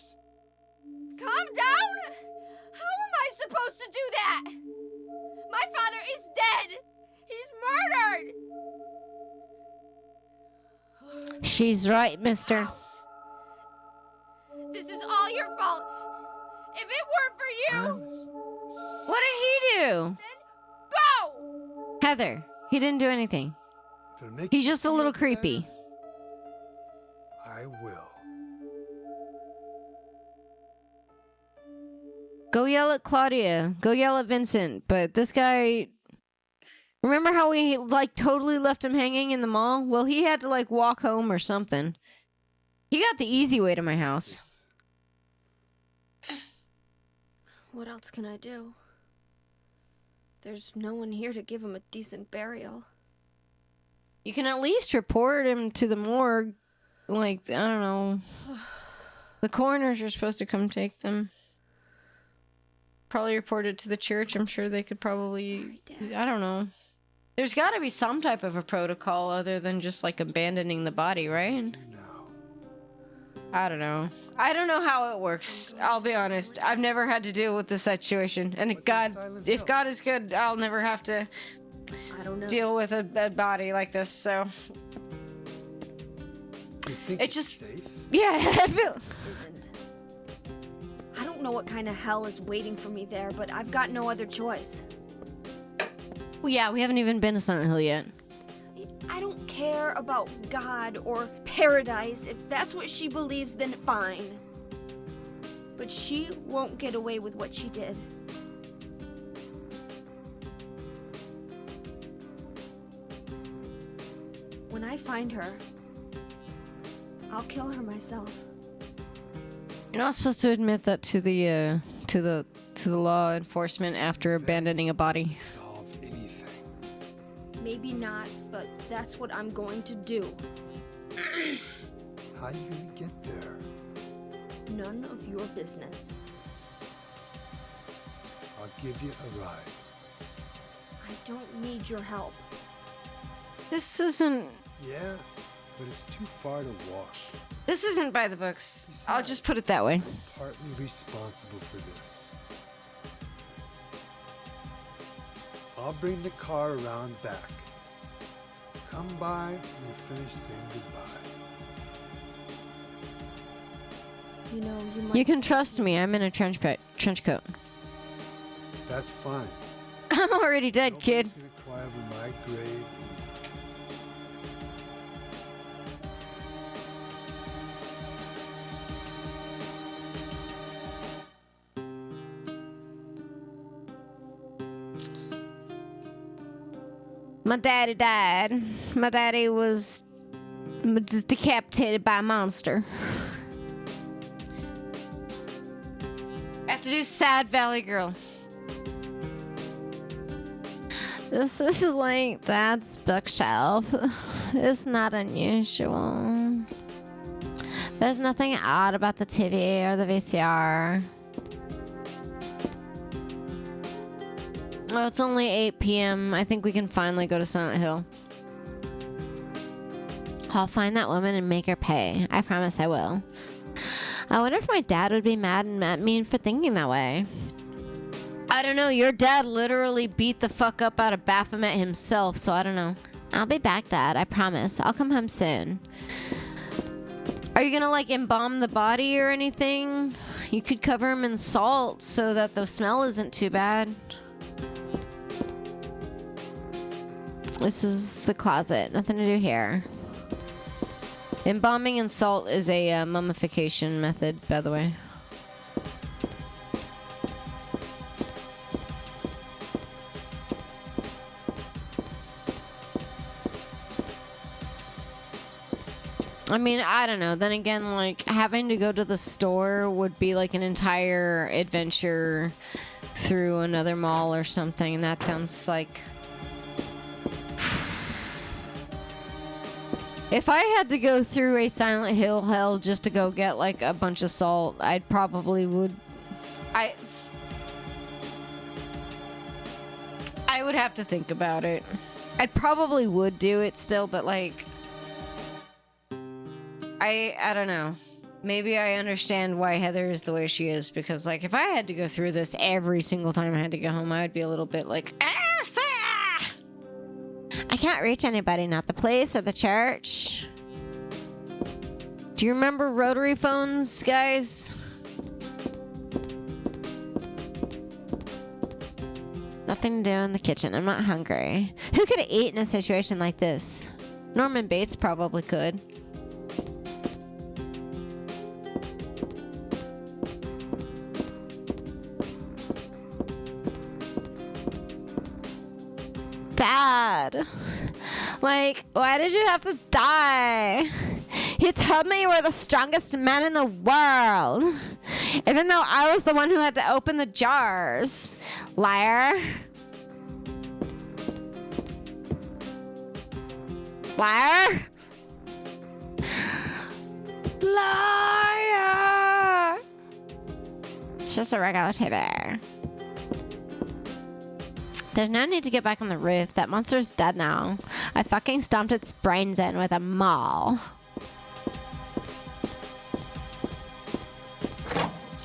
How am I supposed to do that? My father is dead! He's murdered! She's right, mister. This is all your fault. If it weren't for you... What did he do? Then go! Heather, he didn't do anything. He's just a little creepy. I will. Go yell at Claudia. Go yell at Vincent. But this guy... Remember how we like totally left him hanging in the mall? Well, he had to like walk home or something. He got the easy way to my house. What else can I do? There's no one here to give him a decent burial. You can at least report him to the morgue. Like, I don't know. The coroners are supposed to come take them. Probably report it to the church. I'm sure they could probably... Sorry, Dad. I don't know. There's got to be some type of a protocol other than just, like, abandoning the body, right? Now. I don't know. I don't know how it works. I'll be honest. I've never had to deal with this situation. And if God is good, I'll never have to I don't know. deal with a body like this, so... You think It's it's just- safe? Yeah, I feel... Isn't. I don't know what kind of hell is waiting for me there, but I've got no other choice. Yeah, we haven't even been to Silent Hill yet. I don't care about God or paradise. If that's what she believes, then fine. But she won't get away with what she did. When I find her, I'll kill her myself. You're not supposed to admit that to the law enforcement after abandoning a body. Solve anything. Maybe not, but that's what I'm going to do. How you gonna get there? None of your business. I'll give you a ride. I don't need your help. This isn't Yeah, but it's too far to walk. by the books. I'll just put it that way. Partly responsible for this. I'll bring the car around back. Come by and we'll finish saying goodbye. You know, you might. You can trust me. I'm in a trench coat. That's fine. I'm already dead, kid. Nobody's gonna cry over my grave. My daddy died. My daddy was decapitated by a monster. I have to do Sad Valley Girl. This is like Dad's bookshelf. It's not unusual. There's nothing odd about the TV or the VCR. Oh, it's only 8 p.m. I think we can finally go to Silent Hill. I'll find that woman and make her pay. I promise I will. I wonder if my dad would be mad at me for thinking that way. I don't know. Your dad literally beat the fuck up out of Baphomet himself, so I don't know. I'll be back, Dad. I promise. I'll come home soon. Are you gonna, like, embalm the body or anything? You could cover him in salt so that the smell isn't too bad. This is the closet. Nothing to do here. Embalming in salt is a mummification method, by the way. I mean, I don't know. Then again, like, having to go to the store would be like an entire adventure through another mall or something. That sounds like... If I had to go through a Silent Hill hell just to go get, like, a bunch of salt, I'd probably would... I would have to think about it. I probably would do it still, but, like... I don't know. Maybe I understand why Heather is the way she is, because, like, if I had to go through this every single time I had to go home, I would be a little bit like, I can't reach anybody, not the place or the church. Do you remember rotary phones, guys? Nothing to do in the kitchen. I'm not hungry. Who could eat in a situation like this? Norman Bates probably could. Dad. Like, why did you have to die? You told me you were the strongest man in the world. Even though I was the one who had to open the jars. Liar. Liar. Liar. It's just a regular TV. There's no need to get back on the roof. That monster's dead now. I fucking stomped its brains in with a maul.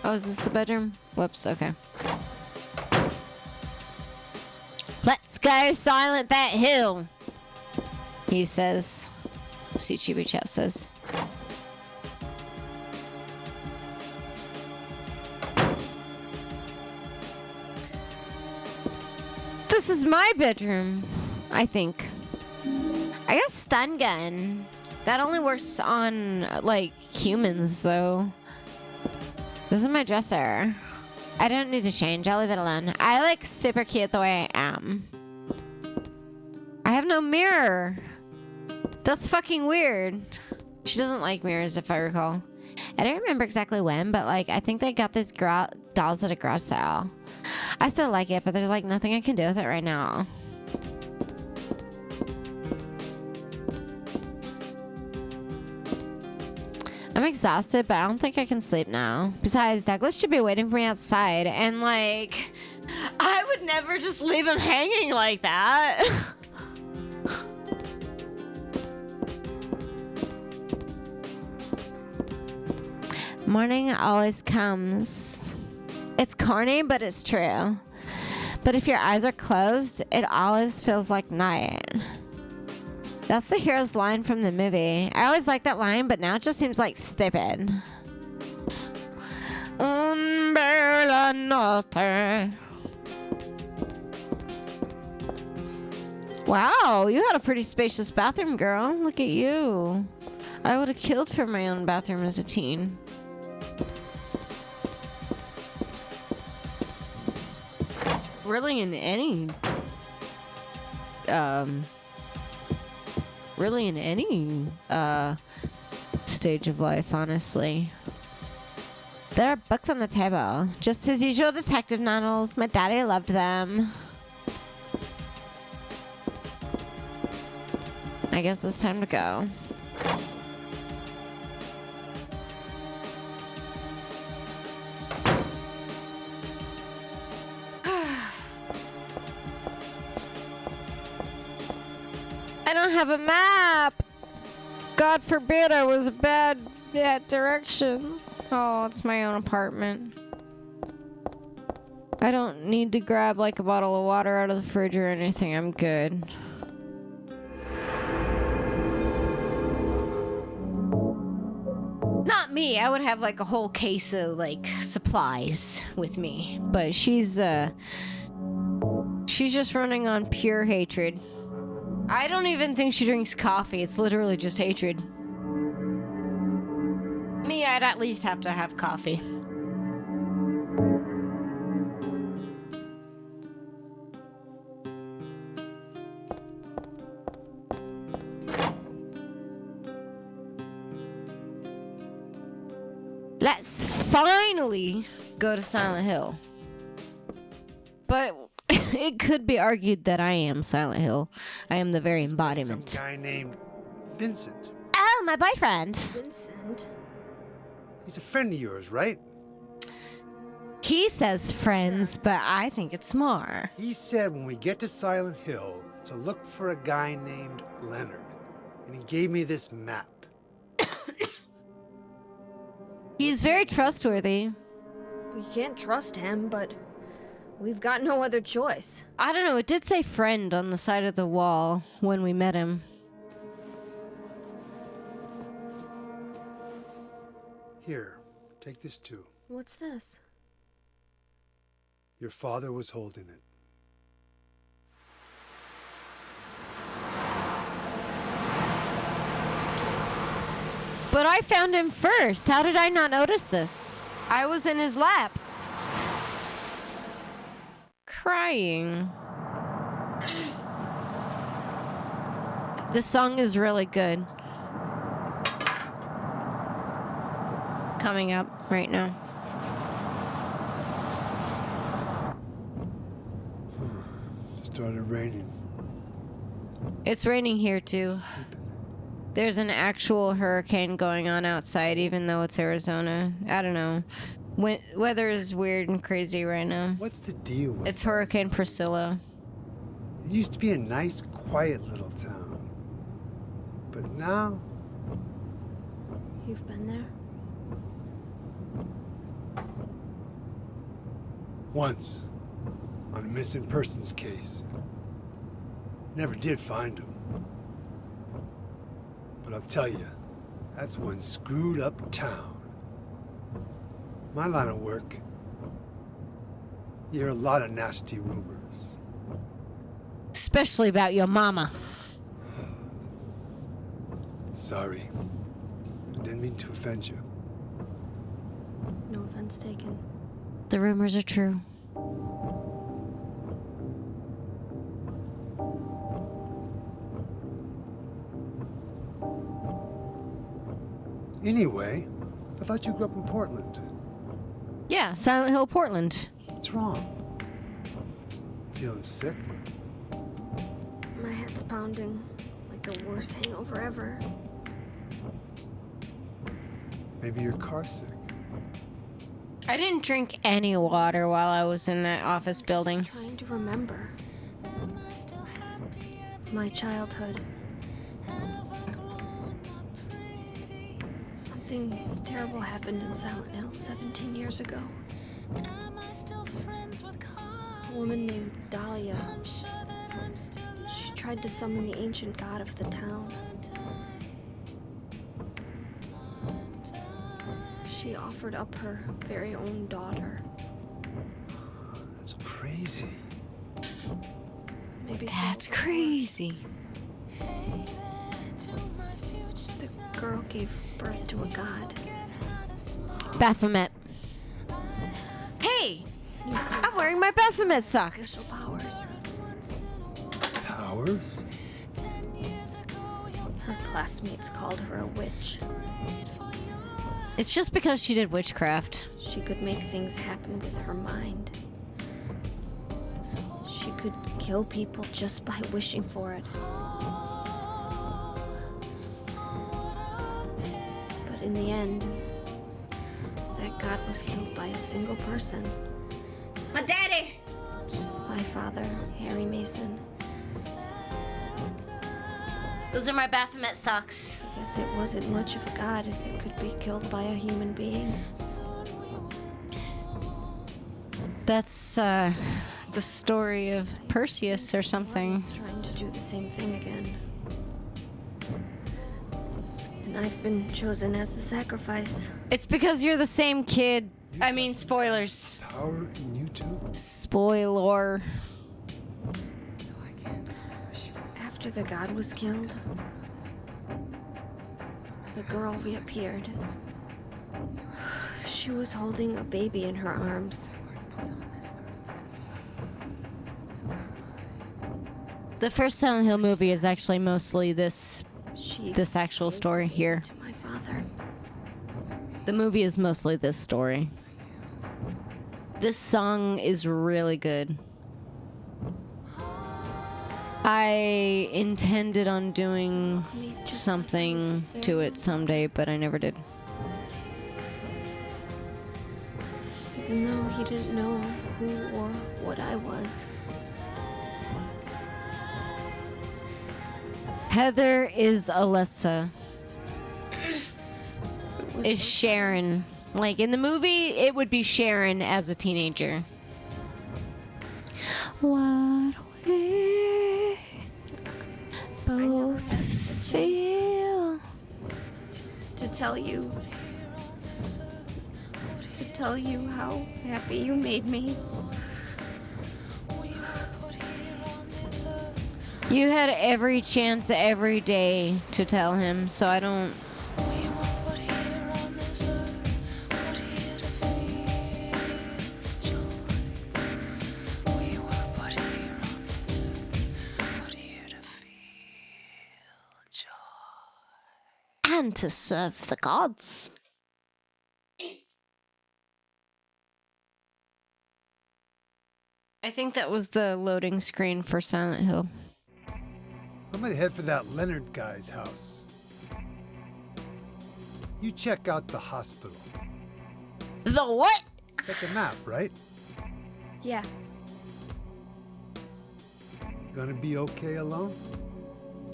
Oh, is this the bedroom? Whoops, okay. Let's go silent that hill, he says. See, Chibi Chat says. This is my bedroom, I think. I got a stun gun. That only works on, like, humans, though. This is my dresser. I don't need to change. I'll leave it alone. I look super cute the way I am. I have no mirror. That's fucking weird. She doesn't like mirrors, if I recall. I don't remember exactly when, but, like, I think they got these dolls at a garage sale. I still like it, but there's like nothing I can do with it right now. I'm exhausted, but I don't think I can sleep now. Besides, Douglas should be waiting for me outside, and like, I would never just leave him hanging like that. Morning always comes. It's corny, but it's true. But if your eyes are closed, it always feels like night. That's the hero's line from the movie. I always liked that line, but now it just seems like stupid. Un bella notte. Wow, you had a pretty spacious bathroom, girl. Look at you. I would have killed for my own bathroom as a teen. Really in any stage of life, honestly. There are books on the table. Just his usual detective novels. My daddy loved them. I guess it's time to go. I don't have a map. God forbid I was bad at direction. Oh, it's my own apartment. I don't need to grab like a bottle of water out of the fridge or anything. I'm good. Not me. I would have like a whole case of like supplies with me. But she's just running on pure hatred. I don't even think she drinks coffee. It's literally just hatred. Me, I'd at least have to have coffee. Let's finally go to Silent Hill. But it could be argued that I am Silent Hill. I am the very embodiment. Some guy named Vincent. Oh, my boyfriend. Vincent? He's a friend of yours, right? He says friends, but I think it's more. He said when we get to Silent Hill to look for a guy named Leonard. And he gave me this map. He's very trustworthy. We can't trust him, but we've got no other choice. I don't know, it did say friend on the side of the wall when we met him. Here, take this too. What's this? Your father was holding it. But I found him first. How did I not notice this? I was in his lap. Crying. This song is really good. Coming up right now. Started raining. It's raining here too. There's an actual hurricane going on outside, even though it's Arizona. I don't know. Weather is weird and crazy right now. What's the deal with It's Hurricane Priscilla. It used to be a nice, quiet little town. But now, You've been there? once, on a missing persons case. Never did find him. But I'll tell you, that's one screwed up town. My line of work, you hear a lot of nasty rumors. Especially about your mama. Sorry. I didn't mean to offend you. No offense taken. The rumors are true. Anyway, I thought you grew up in Portland. Yeah, Silent Hill, Portland. What's wrong? Feeling sick? My head's pounding like the worst hangover ever. Maybe your car's sick. I didn't drink any water while I was in that office building. Trying to remember. My childhood. Something terrible happened in Silent Hill 17 years ago. A woman named Dahlia. She tried to summon the ancient god of the town. She offered up her very own daughter. That's crazy. Maybe That's so. crazy. The girl gave birth to a god. Baphomet. Hey! You see, I'm wearing my Baphomet socks. special powers. Powers? Her classmates called her a witch. It's just because she did witchcraft. She could make things happen with her mind. She could kill people just by wishing for it. But in the end, that god was killed by a single person. My daddy! My father, Harry Mason. Those are my Baphomet socks. I guess it wasn't much of a god if it could be killed by a human being. That's, the story of Perseus or something. He's trying to do the same thing again. And I've been chosen as the sacrifice. It's because you're the same kid. I mean, spoilers. Power in you too? Spoiler. After the god was killed, the girl reappeared. She was holding a baby in her arms. The first Silent Hill movie is actually mostly this She actual gave story the baby here. to my father. The movie is mostly this story. This song is really good. I intended on doing something to it someday, but I never did. Even though he didn't know who or what I was. Heather is Alyssa. It was Is Sharon. Like in the movie, it would be Sharon as a teenager. What we both feel. to tell you how happy you made me. You had every chance every day to tell him, so I don't. and to serve the gods. I think that was the loading screen for Silent Hill. I'm gonna head for that Leonard guy's house. You check out the hospital. The what? Got the map, right? Yeah. Gonna be okay alone?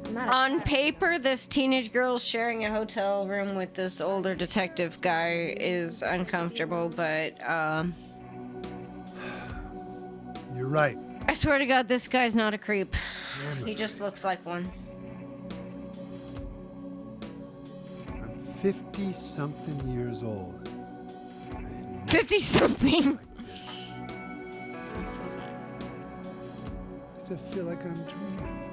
I'm not On paper, this teenage girl sharing a hotel room with this older detective guy is uncomfortable, but You're right. I swear to God, this guy's not a creep. He just looks like one. I'm 50-something years old. 50-something. I still feel like I'm dreaming.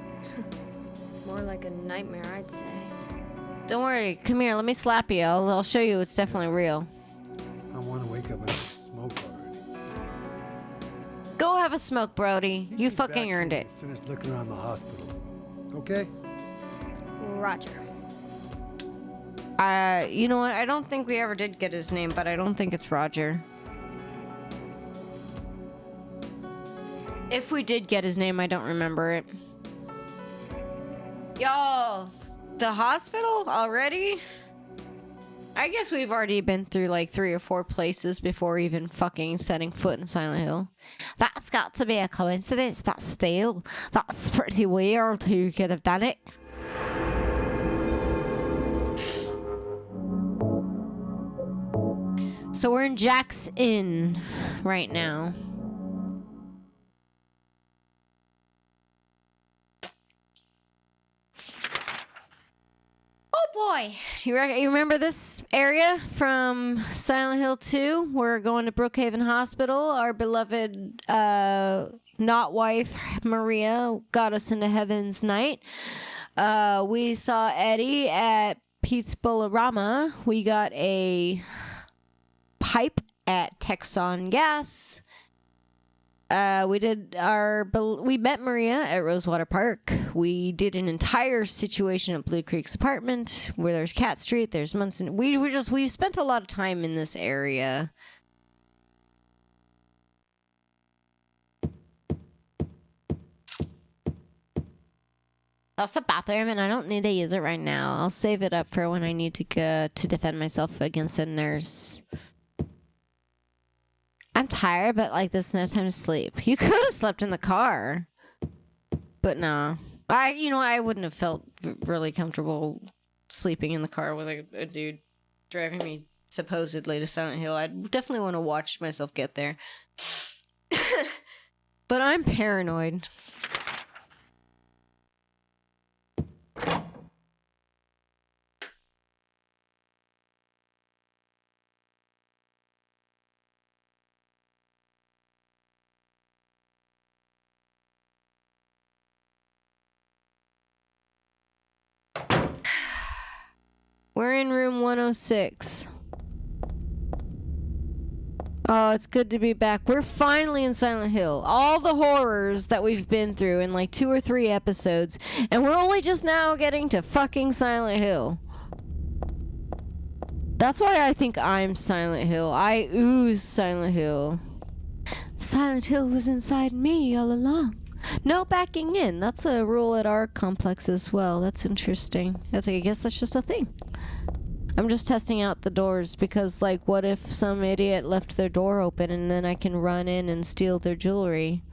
more like a nightmare, I'd say. Don't worry. Come here. Let me slap you. I'll show you it's definitely real. I want to wake up and smoke already. Go have a smoke, Brody. You Meet me fucking back earned when it. we finish looking around the hospital. Okay? Roger. You know what? I don't think we ever did get his name, but I don't think it's Roger. If we did get his name, I don't remember it. Y'all, the hospital already? I guess we've already been through like 3 or 4 places before even fucking setting foot in Silent Hill. That's got to be a coincidence, but still, that's pretty weird who could have done it. So we're in Jack's Inn right now. Oh boy! You remember this area from Silent Hill 2? We're going to Brookhaven Hospital. Our beloved not wife, Maria, got us into Heaven's Night. We saw Eddie at Pete's Bolorama. We got a pipe at Texon Gas. We met Maria at Rosewater Park. We did an entire situation at Blue Creek's apartment, where there's Cat Street, there's Munson. We spent a lot of time in this area. That's the bathroom, and I don't need to use it right now. I'll save it up for when I need to go to defend myself against a nurse. I'm tired, but like this is no time to sleep. You could have slept in the car, but no. I wouldn't have felt really comfortable sleeping in the car with a dude driving me supposedly to Silent Hill. I'd definitely want to watch myself get there. But I'm paranoid. We're in room 106. Oh, it's good to be back. We're finally in Silent Hill. All the horrors that we've been through in like 2 or 3 episodes, and we're only just now getting to fucking Silent Hill. That's why I think I'm Silent Hill. I ooze Silent Hill. Silent Hill was inside me all along. No backing in. That's a rule at our complex as well. That's interesting. I guess that's just a thing. I'm just testing out the doors because, like, what if some idiot left their door open and then I can run in and steal their jewelry?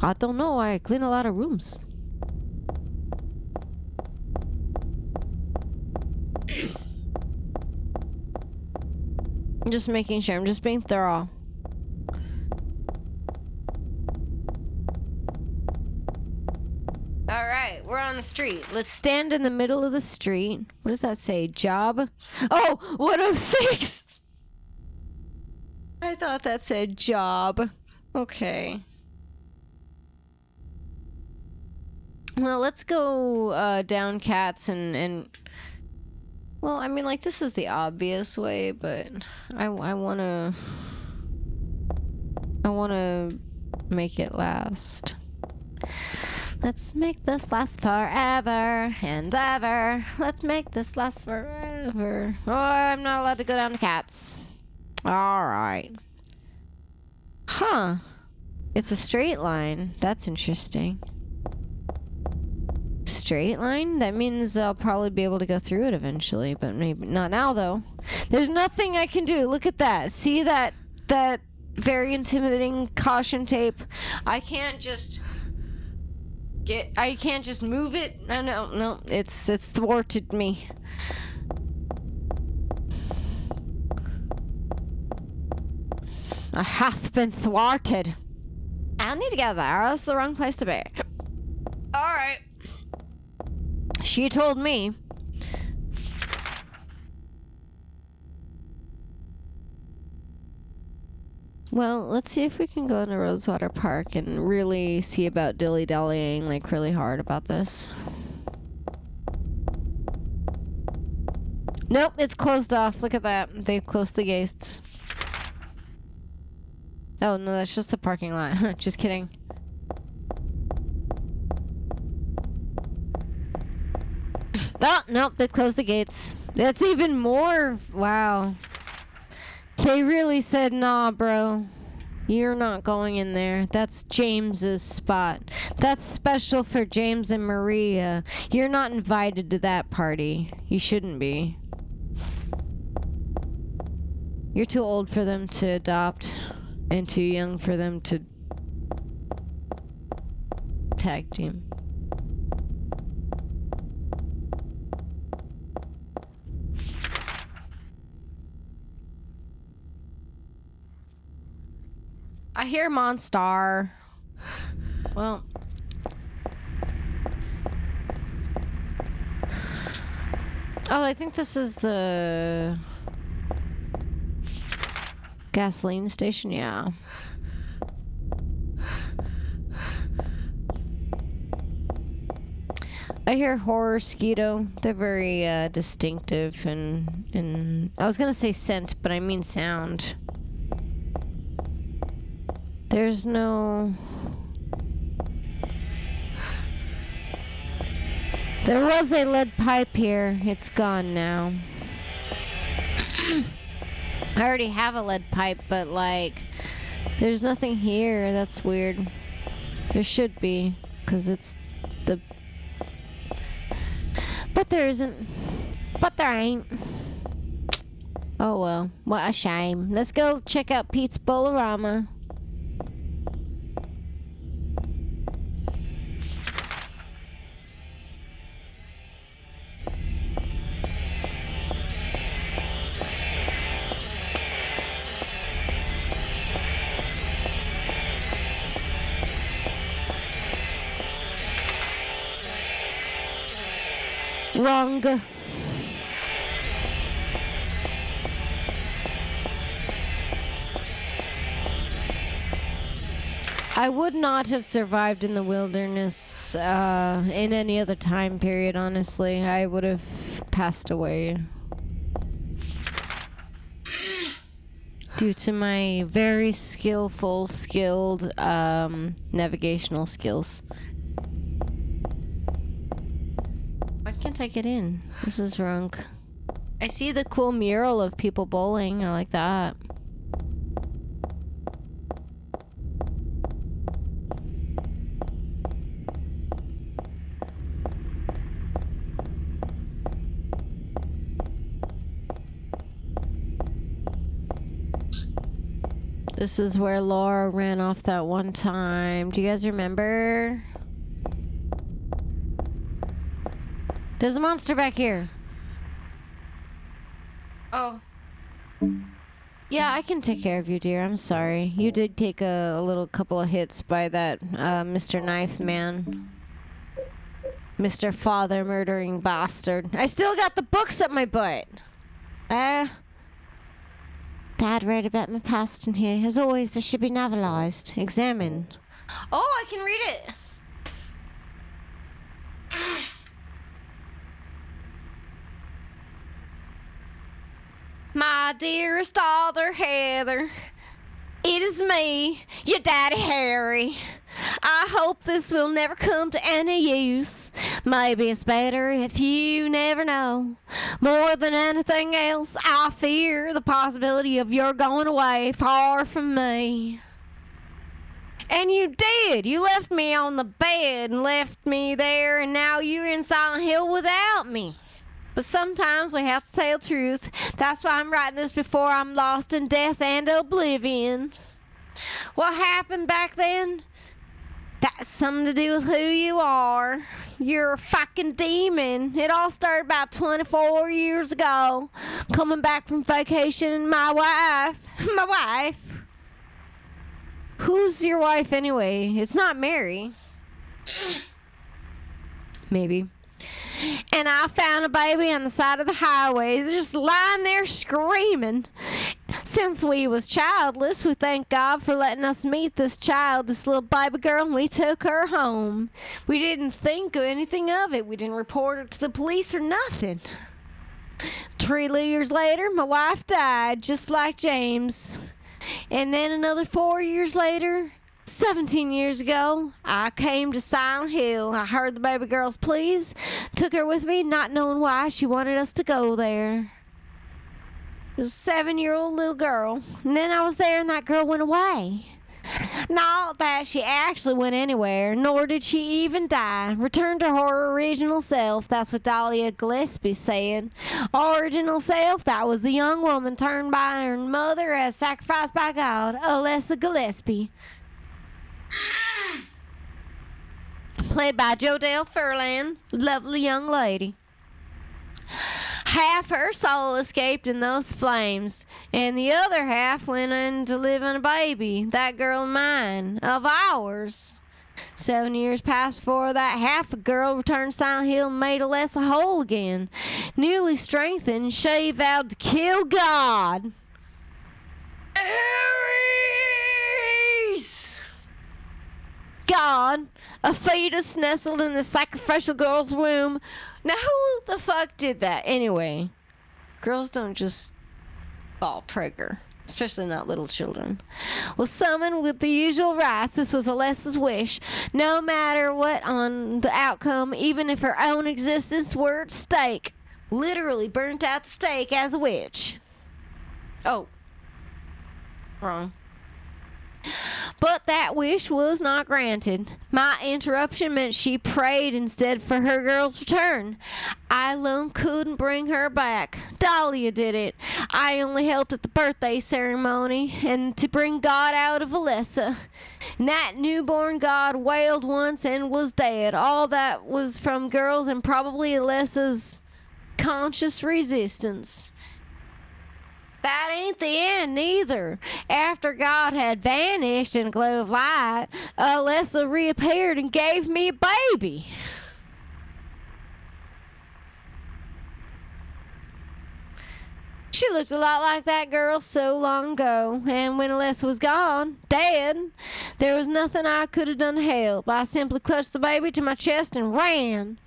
I don't know. I clean a lot of rooms. I'm just making sure. I'm just being thorough. Alright, we're on the street. Let's stand in the middle of the street. What does that say? Job? Oh, 106! I thought that said job. Okay. Well, let's go down Cats and well, I mean, like, this is the obvious way, but I wanna make it last. Let's make this last forever and ever. Let's make this last forever. Oh, I'm not allowed to go down to cats. Alright. Huh. It's a straight line. That's interesting. Straight line? That means I'll probably be able to go through it eventually, but maybe not now though. There's nothing I can do. Look at that. See that very intimidating caution tape? I can't just move it. No. It's thwarted me. I hath been thwarted. I need to get there. That's the wrong place to be. Alright. She told me. Well, let's see if we can go into Rosewater Park and really see about dilly-dallying, like, really hard about this. Nope, it's closed off. Look at that. They've closed the gates. Oh, no, that's just the parking lot. Just kidding. Oh, nope, they closed the gates. That's even more. Wow. They really said, nah, bro. You're not going in there. That's James's spot. That's special for James and Maria. You're not invited to that party. You shouldn't be. You're too old for them to adopt and too young for them to tag team. I hear Monstar. Well. Oh, I think this is the gasoline station, yeah. I hear horror skeeto. They're very distinctive and I was gonna say scent, but I mean sound. There's no... There was a lead pipe here. It's gone now. I already have a lead pipe, but like, there's nothing here. That's weird. There should be, because it's the... But there isn't. But there ain't. Oh well, what a shame. Let's go check out Pete's Bolorama. Wrong. I would not have survived in the wilderness in any other time period, honestly. I would have passed away. Due to my very skilled navigational skills. Why can't I get in? This is wrong. I see the cool mural of people bowling. I like that. This is where Laura ran off that one time. Do you guys remember? There's a monster back here. Oh. Yeah, I can take care of you, dear. I'm sorry. You did take a little couple of hits by that Mr. Knife Man. Mr. Father murdering bastard. I still got the books up my butt. Dad read about my past in here. As always, they should be novelized, examined. Oh, I can read it. My dearest daughter, Heather, it is me, your daddy Harry. I hope this will never come to any use. Maybe it's better if you never know. More than anything else, I fear the possibility of your going away far from me. And you did. You left me on the bed and left me there, and now you're in Silent Hill without me. But sometimes we have to tell the truth. That's why I'm writing this before I'm lost in death and oblivion. What happened back then? That's something to do with who you are. You're a fucking demon. It all started about 24 years ago. Coming back from vacation, my wife. Who's your wife anyway? It's not Mary. Maybe. And I found a baby on the side of the highway, just lying there screaming. Since we was childless, we thank God for letting us meet this child, this little baby girl, and we took her home. We didn't think of anything of it. We didn't report it to the police or nothing. 3 years later, my wife died, just like James. And then another 4 years later, 17 years ago, I came to Silent Hill. I heard the baby girl's pleas, took her with me, not knowing why she wanted us to go there. It was a 7-year-old little girl. And then I was there and that girl went away. Not that she actually went anywhere, nor did she even die. Returned to her original self. That's what Dahlia Gillespie said. Original self, that was the young woman turned by her mother as sacrificed by God, Alessa Gillespie. Played by Jodelle Furlan, lovely young lady. Half her soul escaped in those flames, and the other half went in to live in a baby, that girl of mine, of ours. 7 years passed before that half a girl returned to Silent Hill and made Alessa whole again. Newly strengthened, she vowed to kill God. Aries! God, a fetus nestled in the sacrificial girl's womb. Now, who the fuck did that anyway? Girls don't just fall pregnant, especially not little children. Was summoned with the usual rites. This was Alessa's wish. No matter what on the outcome, even if her own existence were at stake. Literally burnt at the stake as a witch. Oh. Wrong. But that wish was not granted. My interruption meant she prayed instead for her girl's return. I alone couldn't bring her back. Dahlia did it. I only helped at the birthday ceremony and to bring God out of Alessa. And that newborn God wailed once and was dead. All that was from girls and probably Alessa's conscious resistance. That ain't the end, neither. After God had vanished in a glow of light, Alessa reappeared and gave me a baby. She looked a lot like that girl so long ago, and when Alessa was gone, dead, there was nothing I could have done to help. I simply clutched the baby to my chest and ran.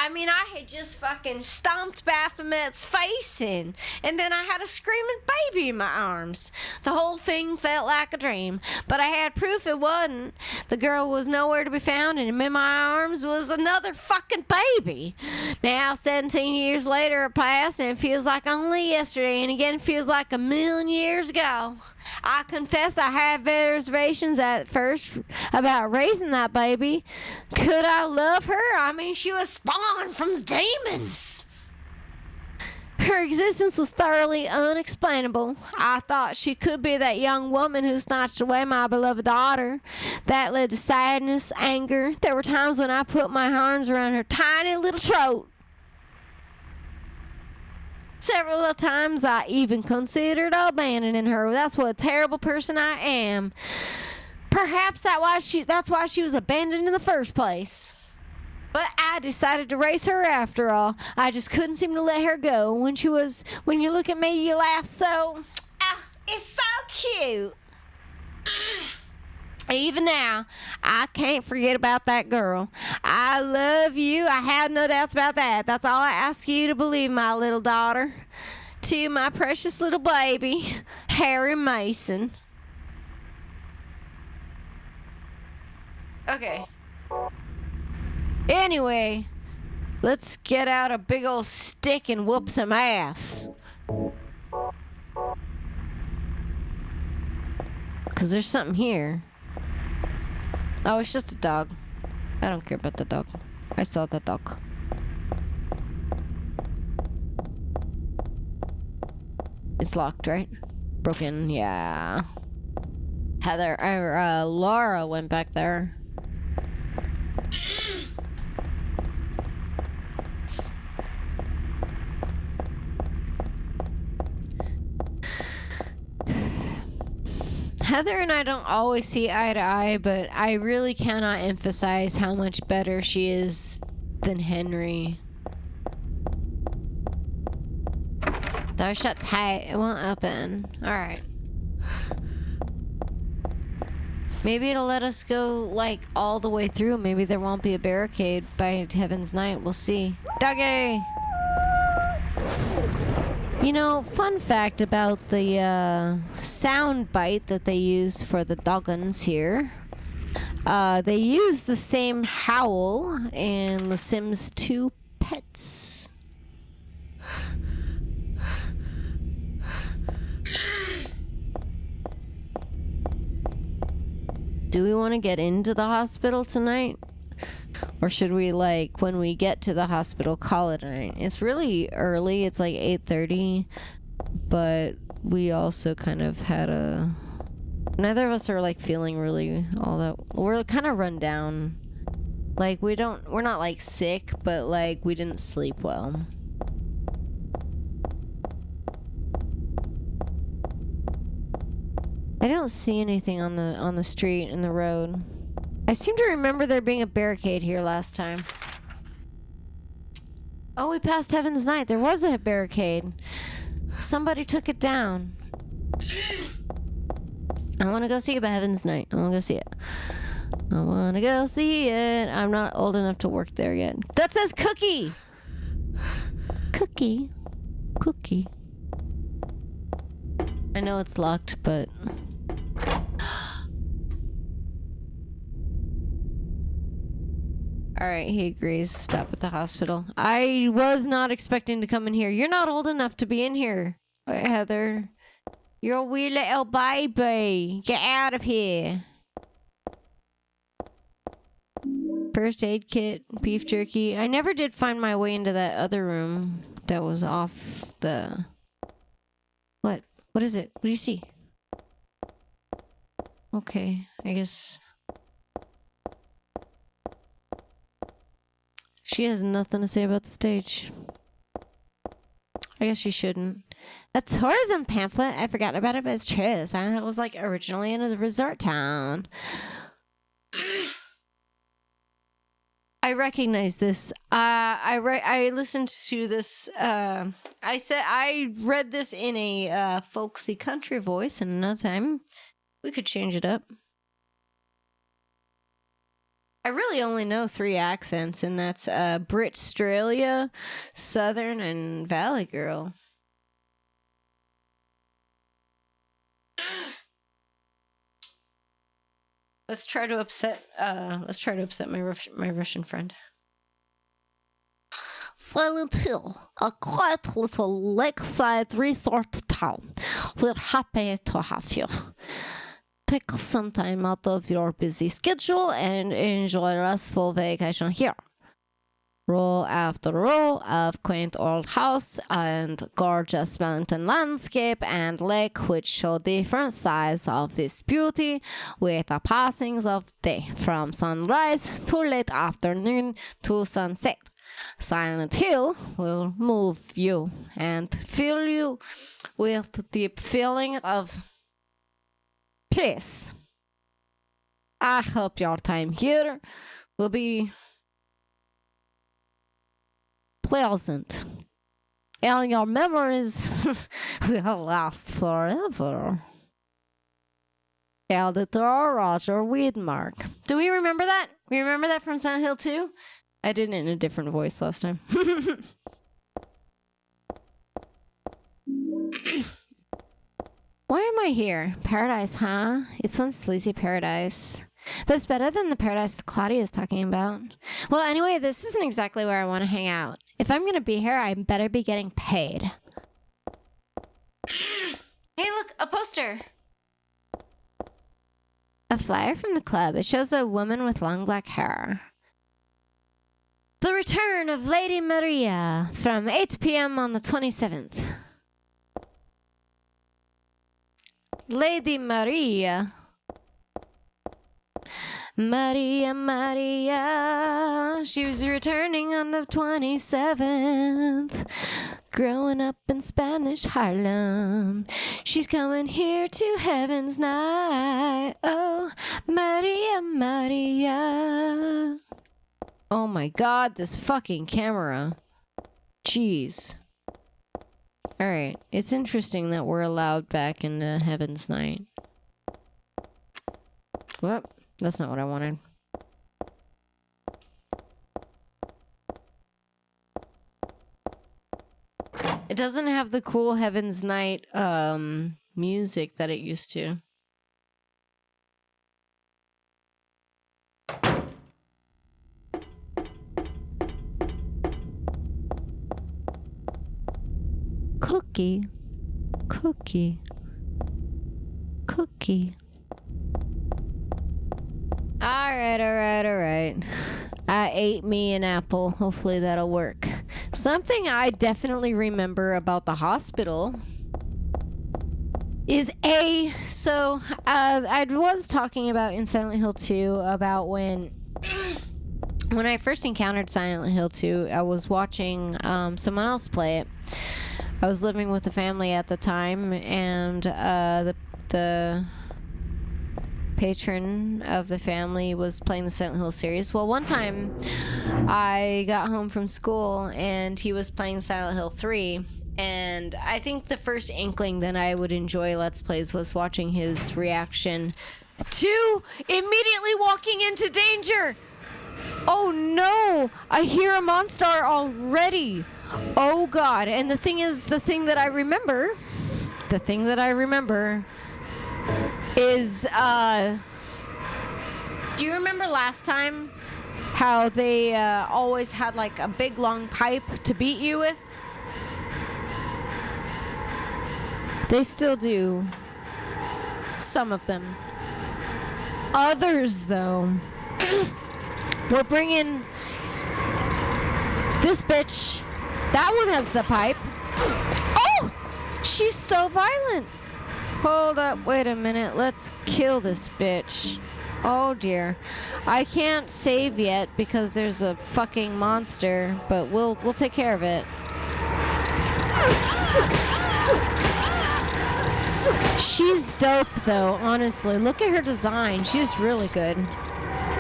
I mean, I had just fucking stomped Baphomet's face in, and then I had a screaming baby in my arms. The whole thing felt like a dream, but I had proof it wasn't. The girl was nowhere to be found, and in my arms was another fucking baby. Now, 17 years later it passed, and it feels like only yesterday, and again it feels like a million years ago. I confess I had reservations at first about raising that baby. Could I love her? I mean, she was spawned from the demons. Her existence was thoroughly unexplainable. I thought she could be that young woman who snatched away my beloved daughter. That led to sadness, anger. There were times when I put my arms around her tiny little throat. Several times I even considered abandoning her. That's what a terrible person I am. Perhaps that's why she was abandoned in the first place. But I decided to raise her after all. I just couldn't seem to let her go. When you look at me, you laugh so. It's so cute. Even now, I can't forget about that girl. I love you. I have no doubts about that. That's all I ask you to believe, my little daughter. To my precious little baby, Harry Mason. Okay. Anyway, let's get out a big old stick and whoop some ass. Because there's something here. Oh, it's just a dog. I don't care about the dog. I saw the dog. It's locked, right? Broken, yeah. Laura went back there. Heather and I don't always see eye to eye, but I really cannot emphasize how much better she is than Henry. Door shut tight. It won't open. Alright. Maybe it'll let us go, like, all the way through. Maybe there won't be a barricade by Heaven's Night. We'll see. Doggy! You know, fun fact about the sound bite that they use for the doggons here. They use the same howl in The Sims 2 Pets. Do we want to get into the hospital tonight? Or should we, like, when we get to the hospital, call it a night? It's really early. It's like 8:30. But we also kind of had a... Neither of us are, like, feeling really all that... We're kind of run down. Like, we're not, like, sick, but, like, we didn't sleep well. I don't see anything on the street and the road. I seem to remember there being a barricade here last time. Oh, we passed Heaven's Night. There was a barricade. Somebody took it down. I want to go see about Heaven's Night. I want to go see it. I want to go see it. I'm not old enough to work there yet. That says Cookie! Cookie. Cookie. I know it's locked, but... Alright, he agrees. Stop at the hospital. I was not expecting to come in here. You're not old enough to be in here, Heather. You're a wee little baby. Get out of here. First aid kit, beef jerky. I never did find my way into that other room that was off the... What? What is it? What do you see? Okay, I guess... She has nothing to say about the stage. I guess she shouldn't. A tourism pamphlet? I forgot about it, but it's true. It was like originally in a resort town. I recognize this. I listened to this. I read this in a folksy country voice, and another time we could change it up. I really only know 3 accents, and that's Brit-Australia, Southern, and Valley Girl. Let's try to upset my Russian friend. Silent Hill, a quiet little lakeside resort town. We're happy to have you. Take some time out of your busy schedule and enjoy a restful vacation here. Row after row of quaint old house and gorgeous mountain landscape and lake which show different sides of this beauty with the passings of day from sunrise to late afternoon to sunset. Silent Hill will move you and fill you with the deep feeling of peace. I hope your time here will be pleasant and your memories will last forever. Editor Roger Weedmark. Do we remember that? We remember that from Silent Hill 2? I did it in a different voice last time. Why am I here? Paradise, huh? It's one sleazy paradise. But it's better than the paradise that Claudia is talking about. Well, anyway, this isn't exactly where I want to hang out. If I'm going to be here, I better be getting paid. Hey, look, a poster. A flyer from the club. It shows a woman with long black hair. The return of Lady Maria from 8 p.m. on the 27th. Lady Maria. Maria, Maria. She was returning on the 27th. Growing up in Spanish Harlem. She's coming here to Heaven's Night. Oh, Maria, Maria. Oh my god, this fucking camera. Jeez. Alright, it's interesting that we're allowed back into Heaven's Night. Whoop, that's not what I wanted. It doesn't have the cool Heaven's Night music that it used to. Cookie. Cookie. Cookie. Alright. I ate me an apple. Hopefully that'll work. Something I definitely remember about the hospital is so I was talking about in Silent Hill 2 about when I first encountered Silent Hill 2, I was watching someone else play it. I was living with a family at the time, and the patron of the family was playing the Silent Hill series. Well, one time I got home from school and he was playing Silent Hill 3, and I think the first inkling that I would enjoy Let's Plays was watching his reaction to immediately walking into danger. Oh no! I hear a monster already! Oh god, and the thing that I remember is, do you remember last time how they always had like a big long pipe to beat you with? They still do. Some of them. Others, though, we're bringing this bitch. That one has a pipe. Oh! She's so violent. Hold up, wait a minute. Let's kill this bitch. Oh dear. I can't save yet because there's a fucking monster, but we'll take care of it. She's dope though, honestly. Look at her design. She's really good.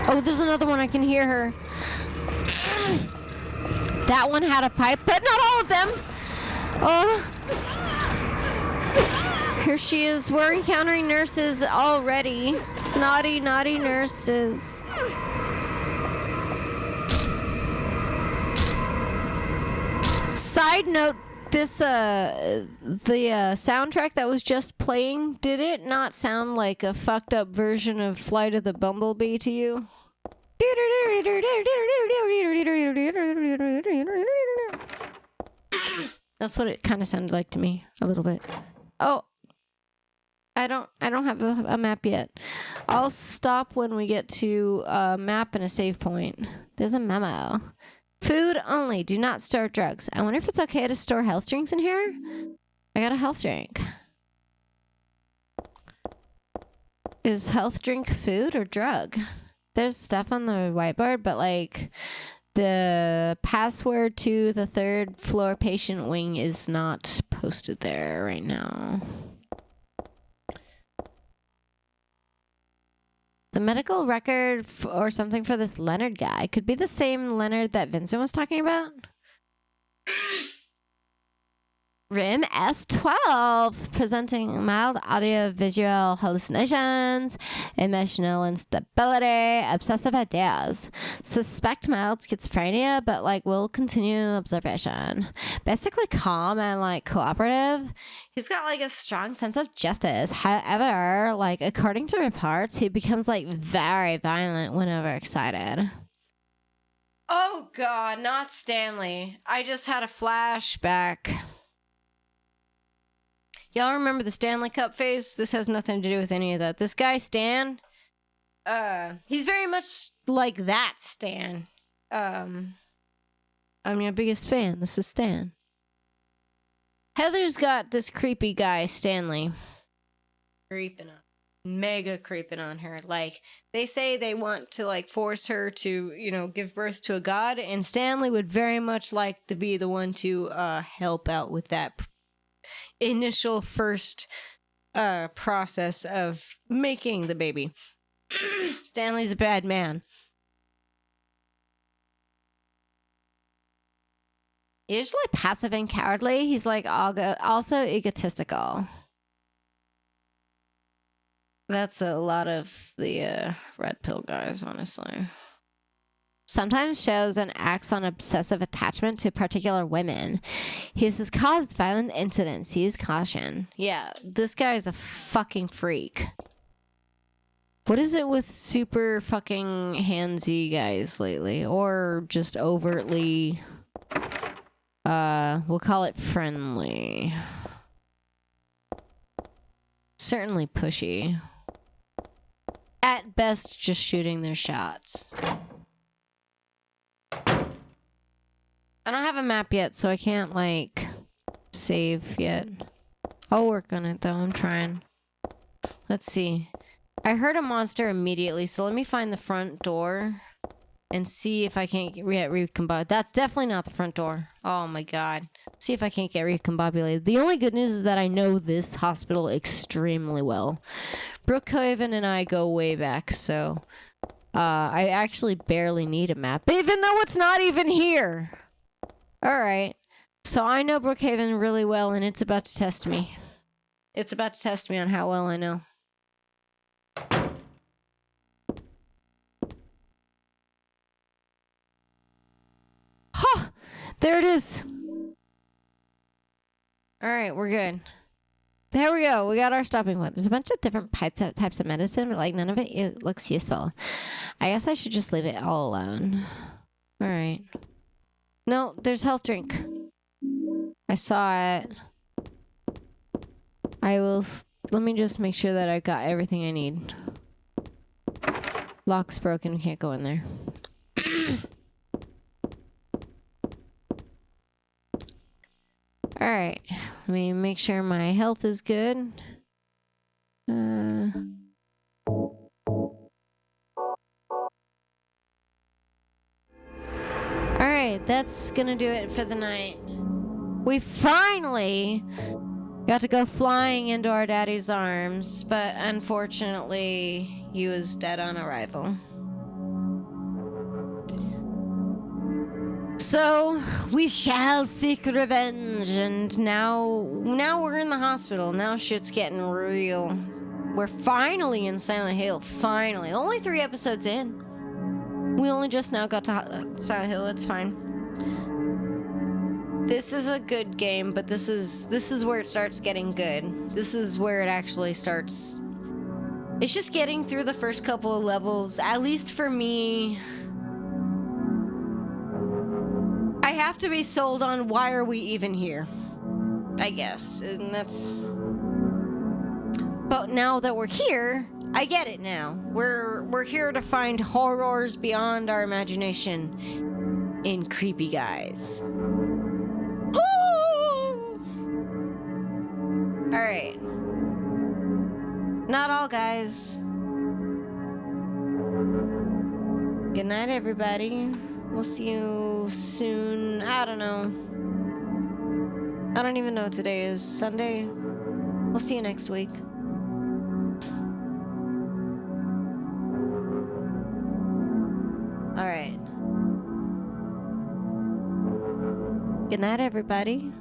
Oh, there's another one. I can hear her. That one had a pipe, but not all of them. Oh. Here she is. We're encountering nurses already. Naughty, naughty nurses. Side note, this, the soundtrack that was just playing, did it not sound like a fucked up version of Flight of the Bumblebee to you? That's what it kind of sounded like to me, a little bit. Oh, I don't have a map yet. I'll stop when we get to a map and a save point. There's a memo. Food only. Do not store drugs. I wonder if it's okay to store health drinks in here? I got a health drink. Is health drink food or drug? There's stuff on the whiteboard, but like the password to the 3rd floor patient wing is not posted there right now. The medical record or something for this Leonard guy could be the same Leonard that Vincent was talking about. Room S12, presenting mild audio-visual hallucinations, emotional instability, obsessive ideas. Suspect mild schizophrenia, but like will continue observation. Basically calm and like cooperative. He's got like a strong sense of justice. However, like according to reports, he becomes like very violent whenever excited. Oh God, not Stanley. I just had a flashback. Y'all remember the Stanley Cup phase? This has nothing to do with any of that. This guy, Stan, he's very much like that, Stan. I'm your biggest fan. This is Stan. Heather's got this creepy guy, Stanley. Mega creeping on her. Like, they say they want to, like, force her to, you know, give birth to a god, and Stanley would very much like to be the one to, help out with that initial first process of making the baby. Stanley's a bad man. Usually passive and cowardly. He's like also egotistical. That's a lot of the red pill guys, honestly. Sometimes shows and acts on obsessive attachment to particular women. He has caused violent incidents. Use caution. Yeah, this guy is a fucking freak. What is it with super fucking handsy guys lately? Or just overtly, we'll call it friendly. Certainly pushy. At best, just shooting their shots. I don't have a map yet, so I can't, like, save yet. I'll work on it, though. I'm trying. Let's see. I heard a monster immediately, so let me find the front door and see if I can't get recombobulated. That's definitely not the front door. Oh, my God. See if I can't get recombobulated. The only good news is that I know this hospital extremely well. Brookhaven and I go way back, so I actually barely need a map, even though it's not even here. Alright, so I know Brookhaven really well, and it's about to test me. It's about to test me on how well I know. Huh! There it is! Alright, we're good. There we go. We got our stopping point. There's a bunch of different types of medicine, but like none of it looks useful. I guess I should just leave it all alone. Alright. No, there's health drink. I saw it. Let me just make sure that I got everything I need. Lock's broken. Can't go in there. Alright. Let me make sure my health is good. Alright, that's gonna do it for the night. We finally got to go flying into our daddy's arms, but unfortunately, he was dead on arrival. So, we shall seek revenge, and now we're in the hospital. Now shit's getting real. We're finally in Silent Hill, finally. Only 3 episodes in. We only just now got to Silent Hill, it's fine. This is a good game, but this is where it starts getting good. This is where it actually starts. It's just getting through the first couple of levels, at least for me. I have to be sold on why are we even here, I guess, and that's... But now that we're here, I get it now. We're here to find horrors beyond our imagination in creepy guys. Alright. Not all guys. Good night, everybody. We'll see you soon. I don't know. I don't even know what today is. Sunday? We'll see you next week. Alright. Good night, everybody.